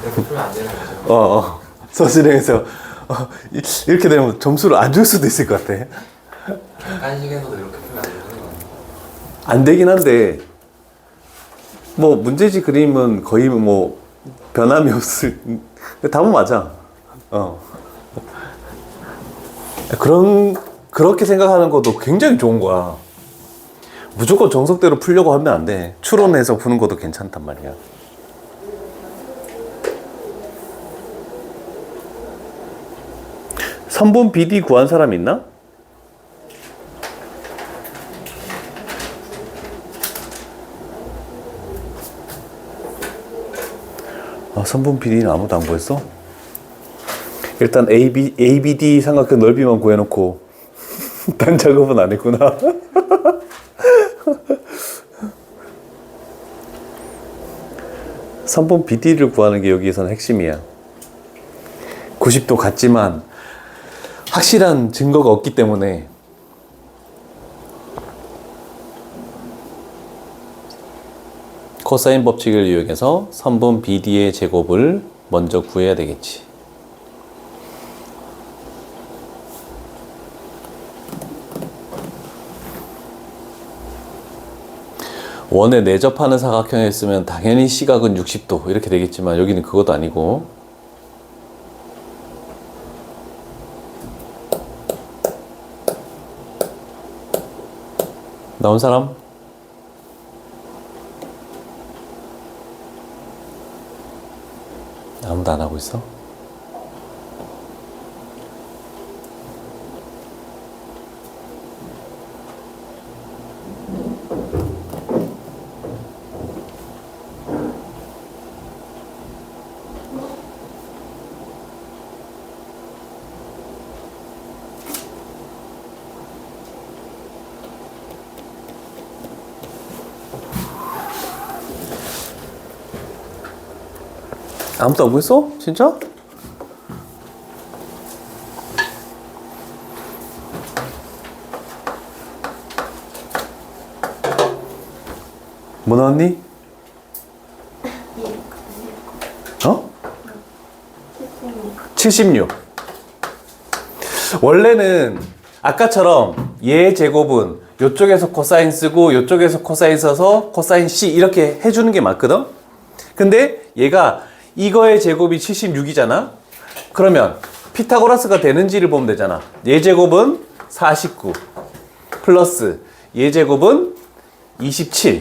이렇게 풀면 안 되는 거죠? 서술형에서 이렇게 되면 점수를 안 줄 수도 있을 것 같아. 객관식에서도 이렇게 풀면 안 되는 거예요? 안 되긴 한데 뭐 문제지 그림은 거의 뭐 변함이 없을. 답은 맞아. 그렇게 생각하는 것도 굉장히 좋은 거야. 무조건 정석대로 풀려고 하면 안 돼. 추론해서 푸는 것도 괜찮단 말이야. 선분 BD 구한 사람 있나? 선분 BD는 아무도 안 구했어? 일단 ABD 삼각형 넓이만 구해놓고 단 작업은 안 했구나. 선분 BD를 구하는 게 여기에서는 핵심이야. 90도 같지만 확실한 증거가 없기 때문에 코사인 법칙을 이용해서 선분 BD의 제곱을 먼저 구해야 되겠지. 원에 내접하는 사각형이었으면 당연히 시각은 60도 이렇게 되겠지만 여기는 그것도 아니고 나온 사람? 아무도 안 하고 있어? 아무도 안 보였어? 진짜? 뭐 나왔니? 어? 76. 원래는 아까처럼 얘 제곱은 요쪽에서 코사인 쓰고 요쪽에서 코사인 써서 코사인 C 이렇게 해주는 게 맞거든? 근데 얘가 이거의 제곱이 76이잖아? 그러면 피타고라스가 되는지를 보면 되잖아. 얘 제곱은 49 플러스 얘 제곱은 27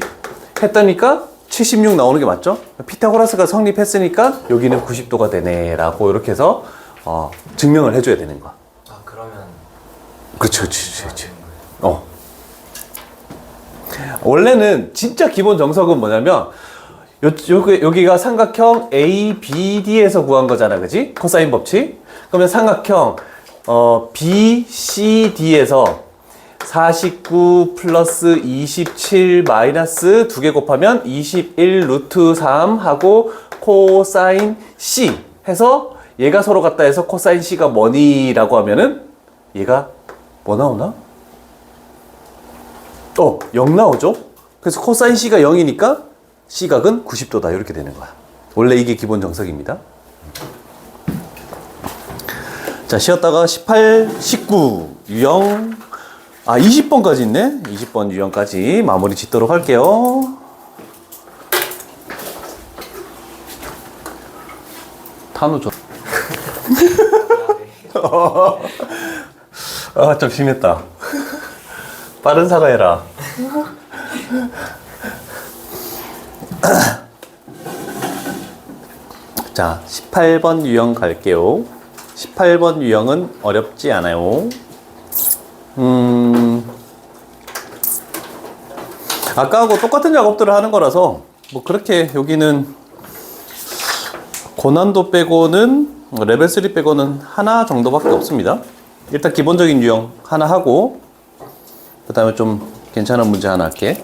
했다니까 76 나오는 게 맞죠? 피타고라스가 성립했으니까 여기는 90도가 되네 라고 이렇게 해서 증명을 해줘야 되는 거야. 아 그러면 그렇지. 원래는 진짜 기본 정석은 뭐냐면 여기가 삼각형 ABD에서 구한 거잖아, 그지? 코사인 법칙. 그러면 삼각형 BCD에서 49 플러스 27 마이너스 2개 곱하면 21 루트 3 하고 코사인 C 해서 얘가 서로 같다 해서 코사인 C가 뭐니? 라고 하면은 얘가 뭐 나오나? 0 나오죠? 그래서 코사인 C가 0이니까 시각은 90도다 이렇게 되는 거야. 원래 이게 기본 정석입니다. 자, 쉬었다가 18, 19 유형 20번까지 있네. 20번 유형까지 마무리 짓도록 할게요. 탄우 좀 좀 심했다. 빠른 사과해라. 자, 18번 유형 갈게요. 18번 유형은 어렵지 않아요. 아까하고 똑같은 작업들을 하는 거라서 뭐 그렇게 여기는 고난도 빼고는 레벨 3 빼고는 하나 정도밖에 없습니다. 일단 기본적인 유형 하나 하고 그 다음에 좀 괜찮은 문제 하나 할게.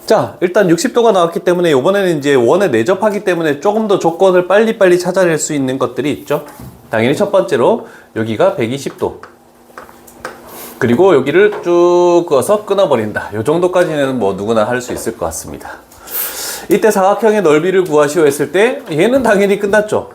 자, 일단 60도가 나왔기 때문에 이번에는 이제 원에 내접하기 때문에 조금 더 조건을 빨리빨리 찾아낼 수 있는 것들이 있죠. 당연히 첫 번째로 여기가 120도 그리고 여기를 쭉 그어서 끊어버린다. 이 정도까지는 뭐 누구나 할 수 있을 것 같습니다. 이때 사각형의 넓이를 구하시오 했을 때 얘는 당연히 끝났죠.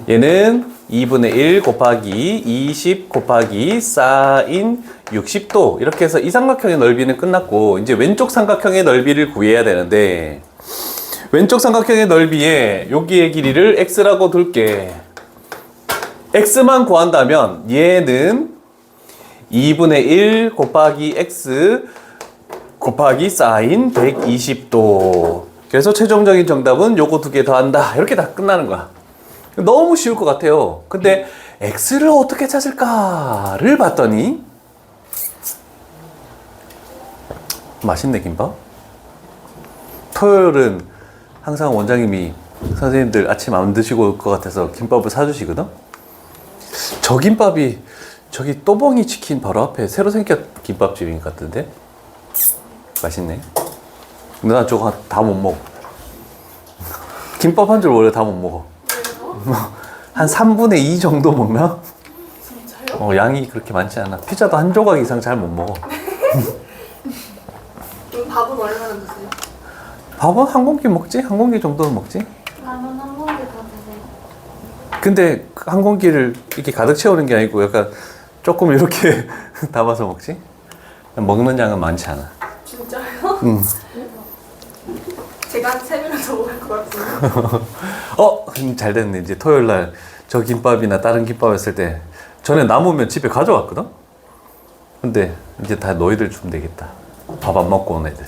얘는 2분의 1 곱하기 20 곱하기 사인 60도 이렇게 해서 이 삼각형의 넓이는 끝났고 이제 왼쪽 삼각형의 넓이를 구해야 되는데 왼쪽 삼각형의 넓이에 여기의 길이를 x라고 둘게. x만 구한다면 얘는 2분의 1 곱하기 x 곱하기 사인 120도. 그래서 최종적인 정답은 요거 두 개 더한다. 이렇게 다 끝나는 거야. 너무 쉬울 것 같아요. 근데 x를 어떻게 찾을까를 봤더니 맛있네 김밥. 토요일은 항상 원장님이 선생님들 아침 안 드시고 올 것 같아서 김밥을 사주시거든. 저 김밥이 저기 또봉이 치킨 바로 앞에 새로 생긴 김밥집인 것 같은데 맛있네. 근데 나 저거 다 못 먹어. 김밥 한 줄 원래 다 못 먹어. 한 3분의 2 정도 먹나? 진짜요? 양이 그렇게 많지 않아. 피자도 한 조각 이상 잘 못 먹어. 그럼 밥은 얼마나 드세요? 밥은 한 공기 먹지? 한 공기 정도는 먹지? 라면 한 공기 더 드세요. 근데 한 공기를 이렇게 가득 채우는 게 아니고 약간 조금 이렇게 담아서 먹지? 먹는 양은 많지 않아. 진짜요? 응. 제가 한 3배나 더 먹을 것 같은데. 잘 됐네. 이제 토요일 날 저 김밥이나 다른 김밥 했을 때 전에 남으면 집에 가져왔거든? 근데 이제 다 너희들 주면 되겠다. 밥 안 먹고 온 애들.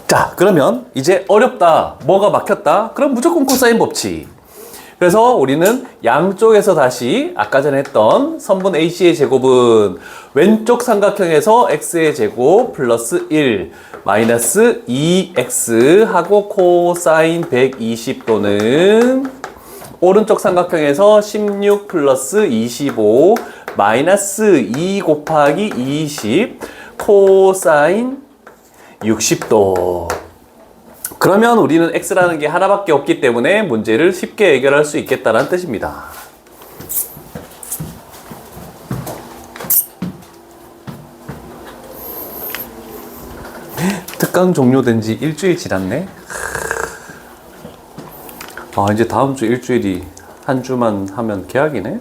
자, 그러면 이제 어렵다. 뭐가 막혔다. 그럼 무조건 코사인 법칙. 그래서 우리는 양쪽에서 다시 아까 전에 했던 선분 AC의 제곱은 왼쪽 삼각형에서 x의 제곱 플러스 1 마이너스 2x 하고 코사인 120도는 오른쪽 삼각형에서 16 플러스 25 마이너스 2 곱하기 20 코사인 60도. 그러면 우리는 x라는 게 하나밖에 없기 때문에 문제를 쉽게 해결할 수 있겠다는 뜻입니다. 특강 종료된 지 일주일 지났네. 이제 다음 주 일주일이 한 주만 하면 개학이네.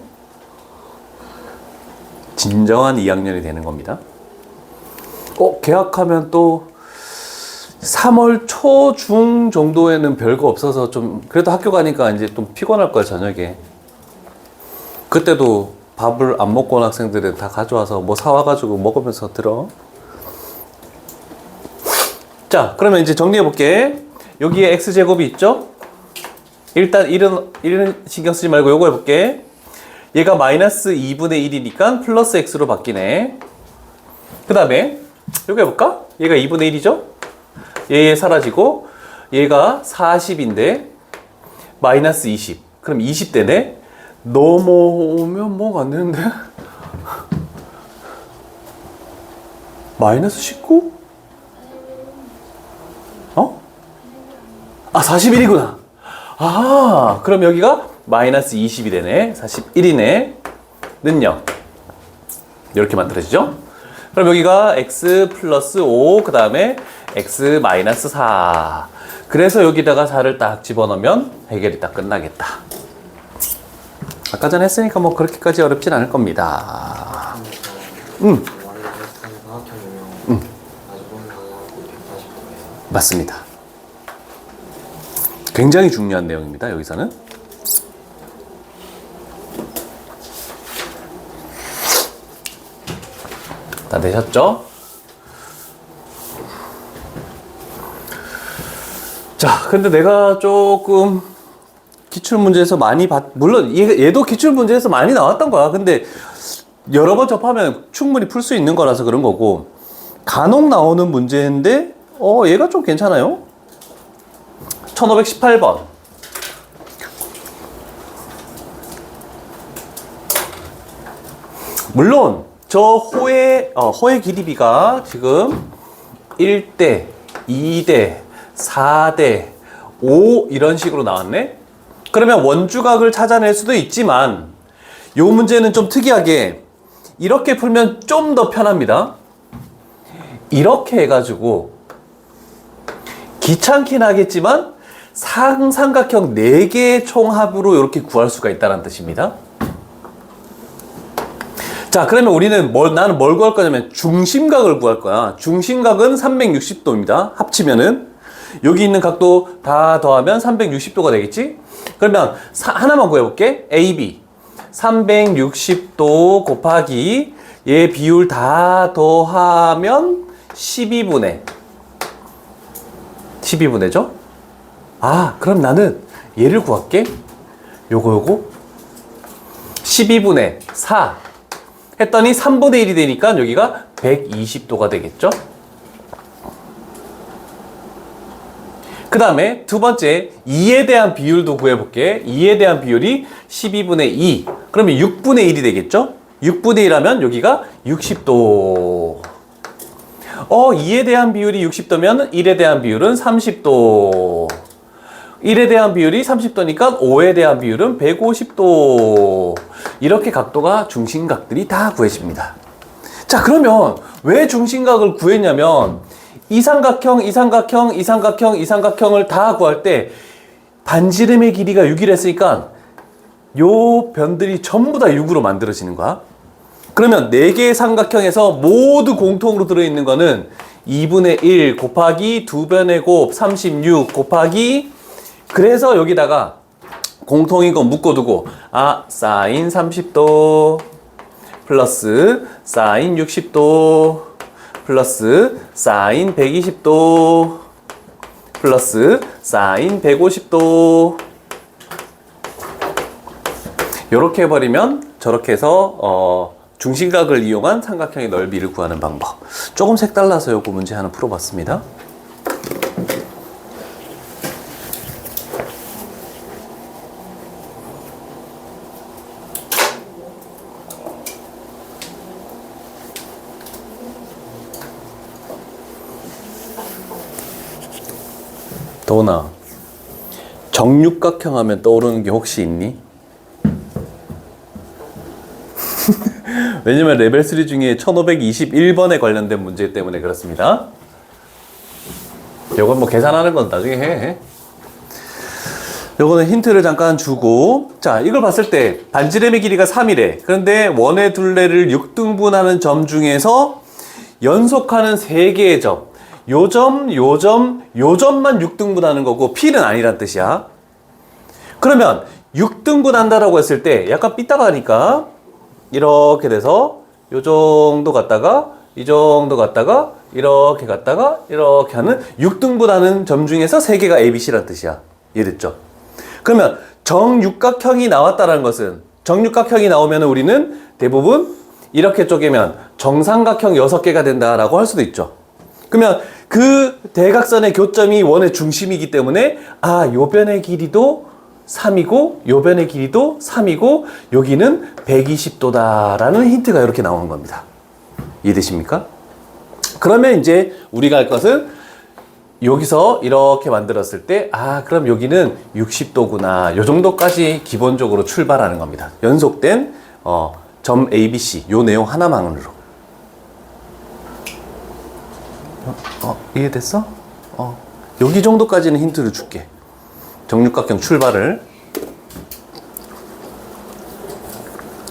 진정한 2학년이 되는 겁니다. 개학하면 또 3월 초, 중 정도에는 별거 없어서 좀 그래도 학교 가니까 이제 좀 피곤할 거야, 저녁에. 그때도 밥을 안 먹고 온 학생들은 다 가져와서 뭐 사와가지고 먹으면서 들어. 자, 그러면 이제 정리해 볼게. 여기에 x제곱이 있죠? 일단 1은 신경 쓰지 말고 요거 해볼게. 얘가 마이너스 2분의 1이니까 플러스 x로 바뀌네. 그 다음에 요거 해볼까? 얘가 2분의 1이죠? 얘 사라지고 얘가 40인데 마이너스 20. 그럼 20대네? 넘어오면 뭐가 안 되는데? 마이너스 19? 41이구나. 그럼 여기가 마이너스 20이 되네. 41이네. 는요. 이렇게 만들어지죠? 그럼 여기가 x 플러스 5, 그 다음에 x 마이너스 4. 그래서 여기다가 4를 딱 집어넣으면 해결이 딱 끝나겠다. 아까 전에 했으니까 뭐 그렇게까지 어렵진 않을 겁니다. 원래 비슷한 사각형이면 마주보는 방향하고 180도예요. 맞습니다. 굉장히 중요한 내용입니다. 여기서는. 다 되셨죠? 자, 근데 내가 조금 기출문제에서 많이 물론 얘도 기출문제에서 많이 나왔던 거야. 근데 여러 번 접하면 충분히 풀 수 있는 거라서 그런 거고, 간혹 나오는 문제인데 얘가 좀 괜찮아요. 1518번. 물론 저 호의 길이비가 지금 1대, 2대, 4대, 5 이런 식으로 나왔네. 그러면 원주각을 찾아낼 수도 있지만 이 문제는 좀 특이하게 이렇게 풀면 좀 더 편합니다. 이렇게 해가지고 귀찮긴 하겠지만 상삼각형 4개의 총합으로 이렇게 구할 수가 있다는 뜻입니다. 자, 그러면 우리는 나는 뭘 구할 거냐면 중심각을 구할 거야. 중심각은 360도입니다. 합치면은 여기 있는 각도 다 더하면 360도가 되겠지? 그러면 하나만 구해볼게. AB 360도 곱하기 얘 비율 다 더하면 12분의죠? 그럼 나는 얘를 구할게. 요거 12분의 4 했더니 3분의 1이 되니까 여기가 120도가 되겠죠? 그 다음에 두 번째 2에 대한 비율도 구해볼게. 2에 대한 비율이 12분의 2. 그러면 6분의 1이 되겠죠? 6분의 1 하면 여기가 60도. 2에 대한 비율이 60도면 1에 대한 비율은 30도. 1에 대한 비율이 30도니까 5에 대한 비율은 150도. 이렇게 각도가 중심각들이 다 구해집니다. 자, 그러면 왜 중심각을 구했냐면 이 삼각형, 이 삼각형, 이 삼각형, 이 삼각형을 다 구할 때 반지름의 길이가 6이라 했으니까 요 변들이 전부 다 6으로 만들어지는 거야. 그러면 4개의 삼각형에서 모두 공통으로 들어있는 거는 2분의 1 곱하기 2변의 곱 36 곱하기, 그래서 여기다가 공통인 거 묶어두고 사인 30도 플러스 사인 60도 플러스 사인 120도 플러스 사인 150도 요렇게 해버리면 저렇게 해서 중심각을 이용한 삼각형의 넓이를 구하는 방법. 조금 색달라서 요거 문제 하나 풀어봤습니다. 도나, 정육각형 하면 떠오르는 게 혹시 있니? 왜냐면 레벨 3 중에 1521번에 관련된 문제 때문에 그렇습니다. 요건 뭐 계산하는 건 나중에 해. 요거는 힌트를 잠깐 주고, 자, 이걸 봤을 때 반지름의 길이가 3이래. 그런데 원의 둘레를 6등분하는 점 중에서 연속하는 3개의 점, 요 점, 요 점, 요 점만 6등분하는 거고 P는 아니란 뜻이야. 그러면 6등분한다라고 했을 때 약간 삐딱하니까 이렇게 돼서 요 정도 갔다가 이 정도 갔다가 이렇게 갔다가 이렇게 하는 6등분하는 점 중에서 3개가 ABC란 뜻이야. 이해됐죠? 그러면 정육각형이 나왔다는 것은, 정육각형이 나오면 우리는 대부분 이렇게 쪼개면 정삼각형 6개가 된다라고 할 수도 있죠. 그러면 그 대각선의 교점이 원의 중심이기 때문에 요 변의 길이도 3이고 요 변의 길이도 3이고 여기는 120도다라는 힌트가 이렇게 나오는 겁니다. 이해되십니까? 그러면 이제 우리가 할 것은 여기서 이렇게 만들었을 때 그럼 여기는 60도구나, 요 정도까지 기본적으로 출발하는 겁니다. 연속된 점 ABC 요 내용 하나만으로. 이해됐어? 여기 정도까지는 힌트를 줄게. 정육각형 출발을.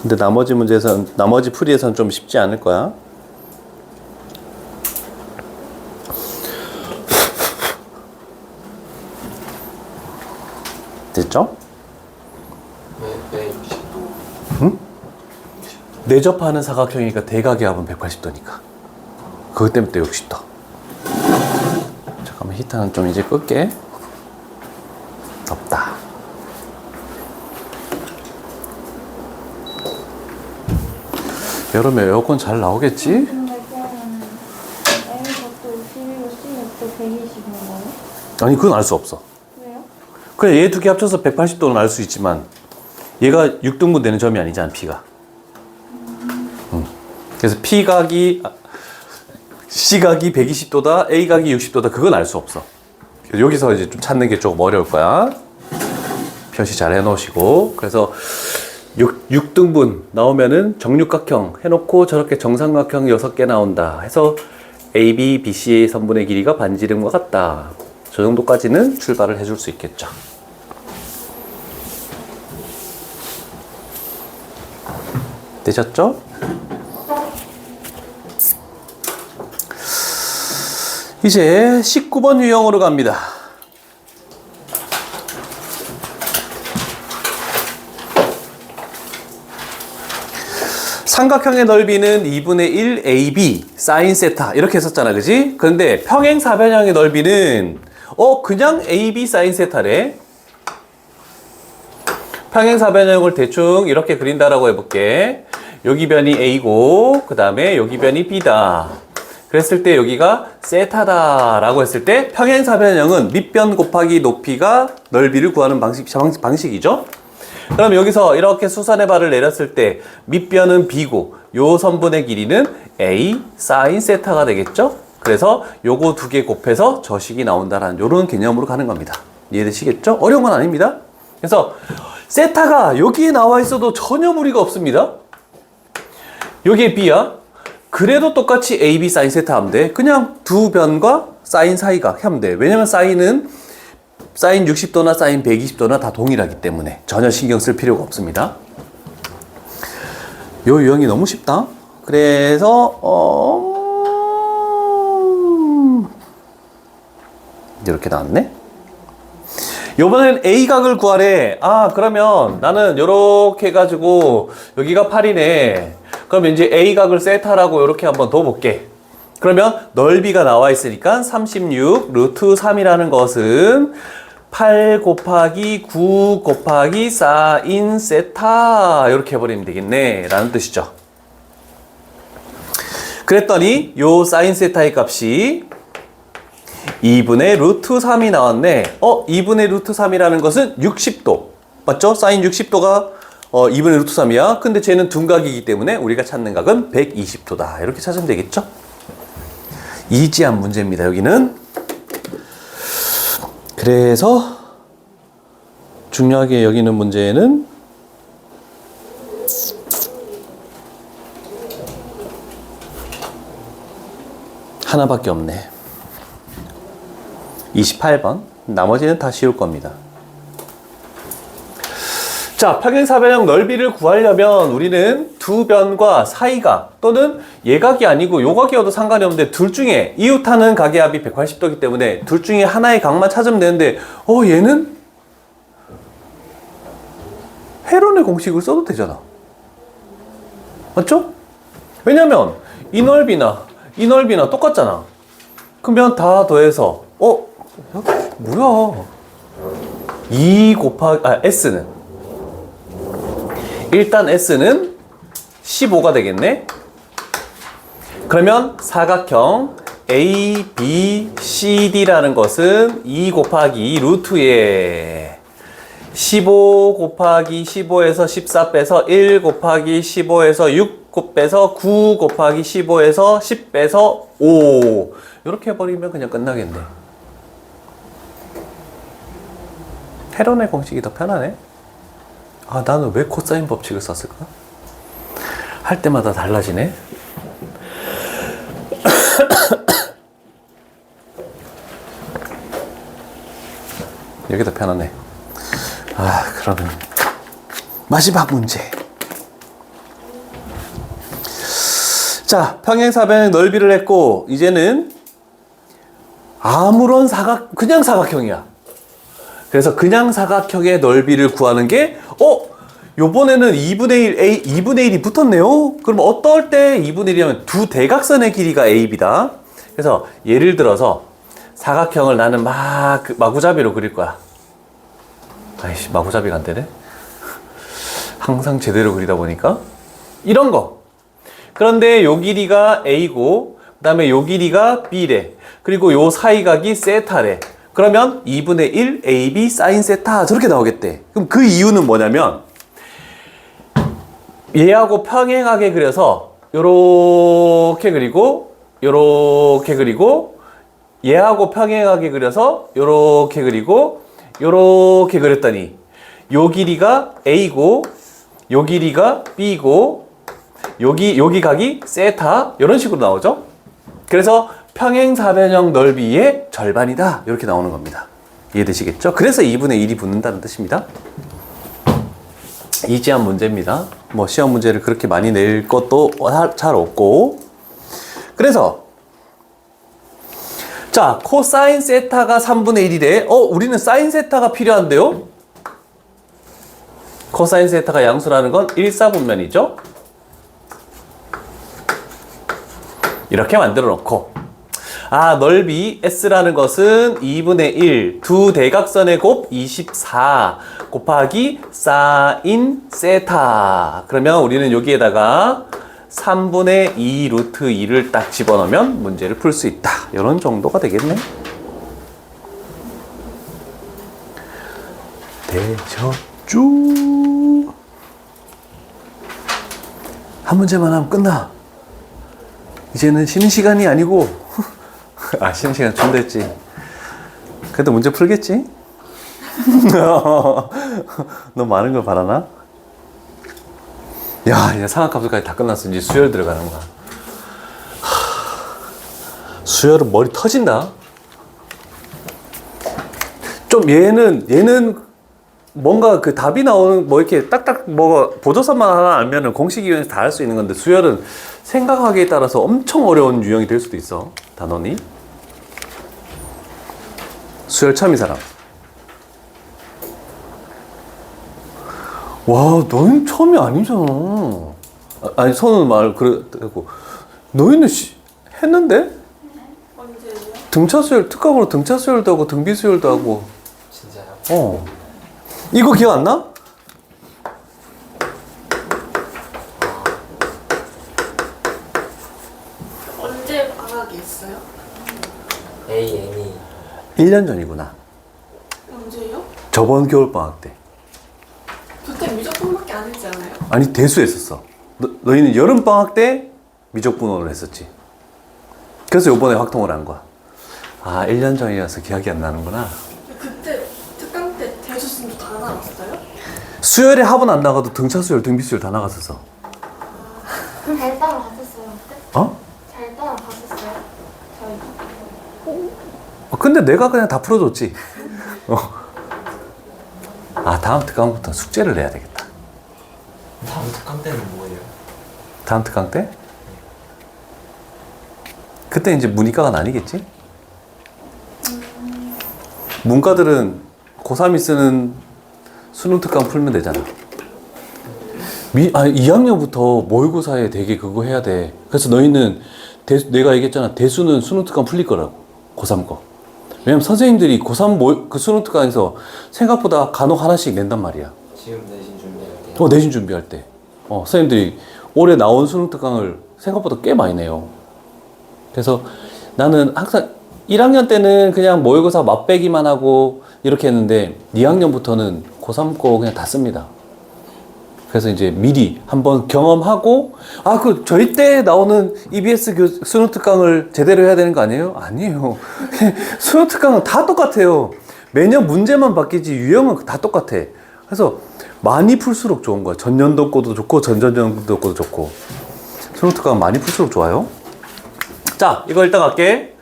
근데 나머지 문제에선, 나머지 풀이에선 좀 쉽지 않을 거야. 됐죠? 왜 60도? 응? 내접하는 사각형이니까 대각의 합은 180도니까. 그것 때문에 또 60도. 잠깐만, 히터는 좀 이제 끌게. 덥다. 여름에 에어컨 잘 나오겠지? 근데 그러면 A것도 51고 C것도 120인 거예요? 아니, 그건 알 수 없어. 왜요? 그래, 얘 두 개 합쳐서 180도는 알 수 있지만 얘가 6등분 되는 점이 아니잖아, P가. 그래서 P각이 C각이 120도다, A각이 60도다, 그건 알 수 없어. 여기서 이제 좀 찾는 게 조금 어려울 거야. 표시 잘 해놓으시고. 그래서 6등분 나오면은 정육각형 해놓고 저렇게 정삼각형 6개 나온다 해서 AB, BC의 선분의 길이가 반지름과 같다. 저 정도까지는 출발을 해줄 수 있겠죠. 되셨죠? 이제 19번 유형으로 갑니다. 삼각형의 넓이는 2분의 1 AB 사인 세타 이렇게 했었잖아, 그지? 그런데 평행사변형의 넓이는 그냥 AB 사인 세타래. 평행사변형을 대충 이렇게 그린다라고 해볼게. 여기 변이 A고 그 다음에 여기 변이 B다. 그랬을 때 여기가 세타다라고 했을 때 평행사변형은 밑변 곱하기 높이가 넓이를 구하는 방식이죠. 그럼 여기서 이렇게 수선의 발을 내렸을 때 밑변은 B고 요 선분의 길이는 A 사인 세타가 되겠죠. 그래서 요거 두 개 곱해서 저식이 나온다라는 요런 개념으로 가는 겁니다. 이해되시겠죠? 어려운 건 아닙니다. 그래서 세타가 여기에 나와 있어도 전혀 무리가 없습니다. 여기에 B야. 그래도 똑같이 AB 사인 세타 하면 돼. 그냥 두 변과 사인 사이각 하면 돼. 왜냐면 사인은 사인 60도나 사인 120도나 다 동일하기 때문에 전혀 신경 쓸 필요가 없습니다. 요 유형이 너무 쉽다. 그래서 이렇게 나왔네. 요번엔 A각을 구하래. 아, 그러면 나는 요렇게 해가지고 여기가 8이네. 그럼 이제 A각을 세타라고 요렇게 한번 더 볼게. 그러면 넓이가 나와 있으니까 36 루트 3이라는 것은 8 곱하기 9 곱하기 사인 세타 이렇게 해버리면 되겠네 라는 뜻이죠. 그랬더니 요 사인 세타의 값이 2분의 루트 3이 나왔네. 2분의 루트 3이라는 것은 60도 맞죠? 사인 60도가 2분의 루트 3이야. 근데 쟤는 둔각이기 때문에 우리가 찾는 각은 120도다 이렇게 찾으면 되겠죠? 이지한 문제입니다. 여기는. 그래서 중요하게 여기는 문제는 하나밖에 없네. 28번. 나머지는 다 쉬울 겁니다. 자, 평행사변형 넓이를 구하려면 우리는 두 변과 사이각 또는 예각이 아니고 요각이어도 상관이 없는데 둘 중에 이웃하는 각의 합이 180도이기 때문에 둘 중에 하나의 각만 찾으면 되는데 얘는 헤론의 공식을 써도 되잖아. 맞죠? 왜냐면 이 넓이나 이 넓이나 똑같잖아. 그러면 다 더해서 뭐야 2 곱하기 S는 일단 S는 15가 되겠네. 그러면 사각형 ABCD라는 것은 2 곱하기 루트에 15 곱하기 15에서 14 빼서 1 곱하기 15에서 6 빼서 9 곱하기 15에서 10 빼서 5 이렇게 해버리면 그냥 끝나겠네. 헤론의 공식이 더 편하네. 아, 나는 왜 코사인 법칙을 썼을까? 할 때마다 달라지네. 여기 더 편하네. 아, 그러면 마지막 문제. 자, 평행사변의 넓이를 했고 이제는 아무런 그냥 사각형이야. 그래서 그냥 사각형의 넓이를 구하는 게 요번에는 2분의 1이 붙었네요. 그럼 어떨 때 2분의 1이면 두 대각선의 길이가 AB다. 그래서 예를 들어서 사각형을 나는 마구잡이로 그릴 거야. 아이씨, 마구잡이가 안 되네. 항상 제대로 그리다 보니까 이런 거. 그런데 요 길이가 A고 그 다음에 요 길이가 B래. 그리고 요 사이각이 세타래. 그러면 2분의 1 AB 사인 세타 저렇게 나오겠대. 그럼 그 이유는 뭐냐면 얘하고 평행하게 그려서 요렇게 그리고 요렇게 그리고 얘하고 평행하게 그려서 요렇게 그리고 요렇게 그렸더니 요 길이가 A고 요 길이가 B고 여기 각이 세타 이런 식으로 나오죠. 그래서 평행사변형 넓이의 절반이다 이렇게 나오는 겁니다. 이해되시겠죠? 그래서 2분의 1이 붙는다는 뜻입니다. 이지한 문제입니다. 뭐 시험 문제를 그렇게 많이 낼 것도 잘 없고. 그래서 자, 코사인 세타가 3분의 1이래. 우리는 사인 세타가 필요한데요. 코사인 세타가 양수라는 건 1사분면이죠. 이렇게 만들어 놓고 넓이 S라는 것은 2분의 1 두 대각선의 곱 24 곱하기 사인 세타. 그러면 우리는 여기에다가 3분의 2 루트 2를 딱 집어넣으면 문제를 풀 수 있다. 이런 정도가 되겠네. 대저쭈. 한 문제만 하면 끝나. 이제는 쉬는 시간이 아니고 쉬는 시간 좀 됐지. 그래도 문제 풀겠지? 너 많은 걸 바라나? 야, 이제 상학합수까지 다 끝났어. 이제 수열 들어가는 거야. 수열은 머리 터진다. 좀 얘는 뭔가 그 답이 나오는 뭐 이렇게 딱딱 뭐 보조선만 하나 알면은 공식 이용해서 다 할 수 있는 건데 수열은 생각하기에 따라서 엄청 어려운 유형이 될 수도 있어. 단원이. 수열 처음인 사람. 와, 너희는 처음이 아니잖아. 아니, 손은 말, 그래고. 너희는 했는데? 언제요? 등차 수열, 특강으로 등차 수열도 하고, 등비 수열도 하고. 진짜요? 이거 기억 안 나? 언제 방학이 있어요? AN이 1년 전이구나. 언제요? 저번 겨울방학 때. 그때 미적분밖에 안 했지 않아요? 아니, 대수했었어. 너희는 여름방학 때 미적분원을 했었지. 그래서 요번에 확통을 한 거야. 아, 1년 전이라서 기억이 안 나는구나. 그때 특강 때 대수심도 다 나왔어요? 수열에 합은 안 나가도 등차 수열, 등비 수열 다 나갔었어. 잘 따라갔었어요. 그때? 어? 잘 따라갔었어요. 저희. 근데 내가 그냥 다 풀어줬지. 아, 다음 특강부터 숙제를 내야 되겠다. 다음 특강 때는 뭐예요? 다음 특강 때? 그때 이제 문이과가 나뉘겠지? 문과들은 고3이 쓰는 수능 특강 풀면 되잖아. 2학년부터 모의고사에 되게 그거 해야 돼. 그래서 너희는 내가 얘기했잖아. 대수는 수능 특강 풀릴 거라고. 고3 거. 왜냐면 선생님들이 고3 그 수능 특강에서 생각보다 간혹 하나씩 낸단 말이야. 지금 내신 준비할 때. 내신 준비할 때. 선생님들이 올해 나온 수능 특강을 생각보다 꽤 많이 내요. 그래서 나는 항상 1학년 때는 그냥 모의고사 맛배기만 하고 이렇게 했는데 2학년부터는 고3 거 그냥 다 씁니다. 그래서 이제 미리 한번 경험하고 저희 때 나오는 EBS 수능 특강을 제대로 해야 되는 거 아니에요? 아니에요. 수능 특강은 다 똑같아요. 매년 문제만 바뀌지 유형은 다 똑같아. 그래서 많이 풀수록 좋은 거야. 전년도 거도 좋고 전전년도 거도 좋고. 수능 특강 많이 풀수록 좋아요. 자, 이거 일단 갈게.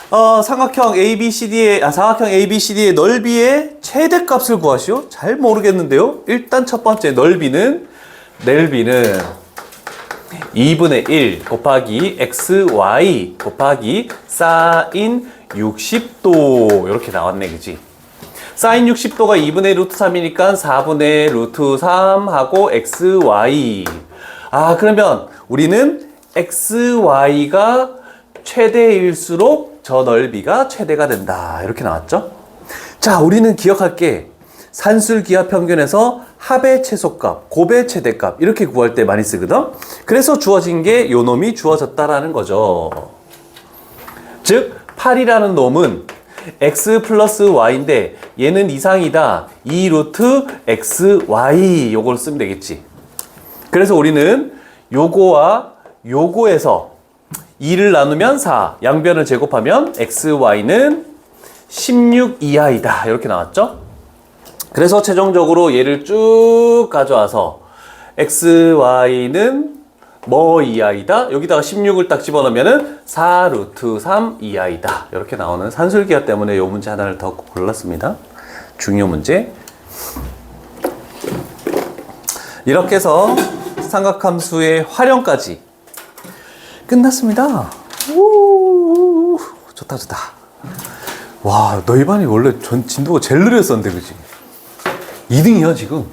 삼각형 ABCD의 넓이의 최대값을 구하시오. 잘 모르겠는데요. 일단 첫 번째 넓이는 2분의 1 곱하기 XY 곱하기 사인 60도 이렇게 나왔네, 그지? 사인 60도가 2분의 루트 3이니까 4분의 루트 3 하고 XY. 그러면 우리는 XY가 최대일수록 저 넓이가 최대가 된다. 이렇게 나왔죠? 자, 우리는 기억할 게 산술 기하 평균에서 합의 최소값, 곱의 최대값 이렇게 구할 때 많이 쓰거든? 그래서 주어진 게 요 놈이 주어졌다라는 거죠. 즉, 8이라는 놈은 x 플러스 y인데 얘는 이상이다. 2 루트 xy 요걸 쓰면 되겠지. 그래서 우리는 요거와 요거에서 2를 나누면 4, 양변을 제곱하면 xy는 16 이하이다. 이렇게 나왔죠? 그래서 최종적으로 얘를 쭉 가져와서 xy는 뭐 이하이다? 여기다가 16을 딱 집어넣으면 4 루트 3 이하이다. 이렇게 나오는 산술기하 때문에 이 문제 하나를 더 골랐습니다. 중요 문제. 이렇게 해서 삼각함수의 활용까지 끝났습니다. 오, 좋다. 와, 너희 반이 원래 진도가 제일 느렸었는데, 그지? 2등이야, 지금.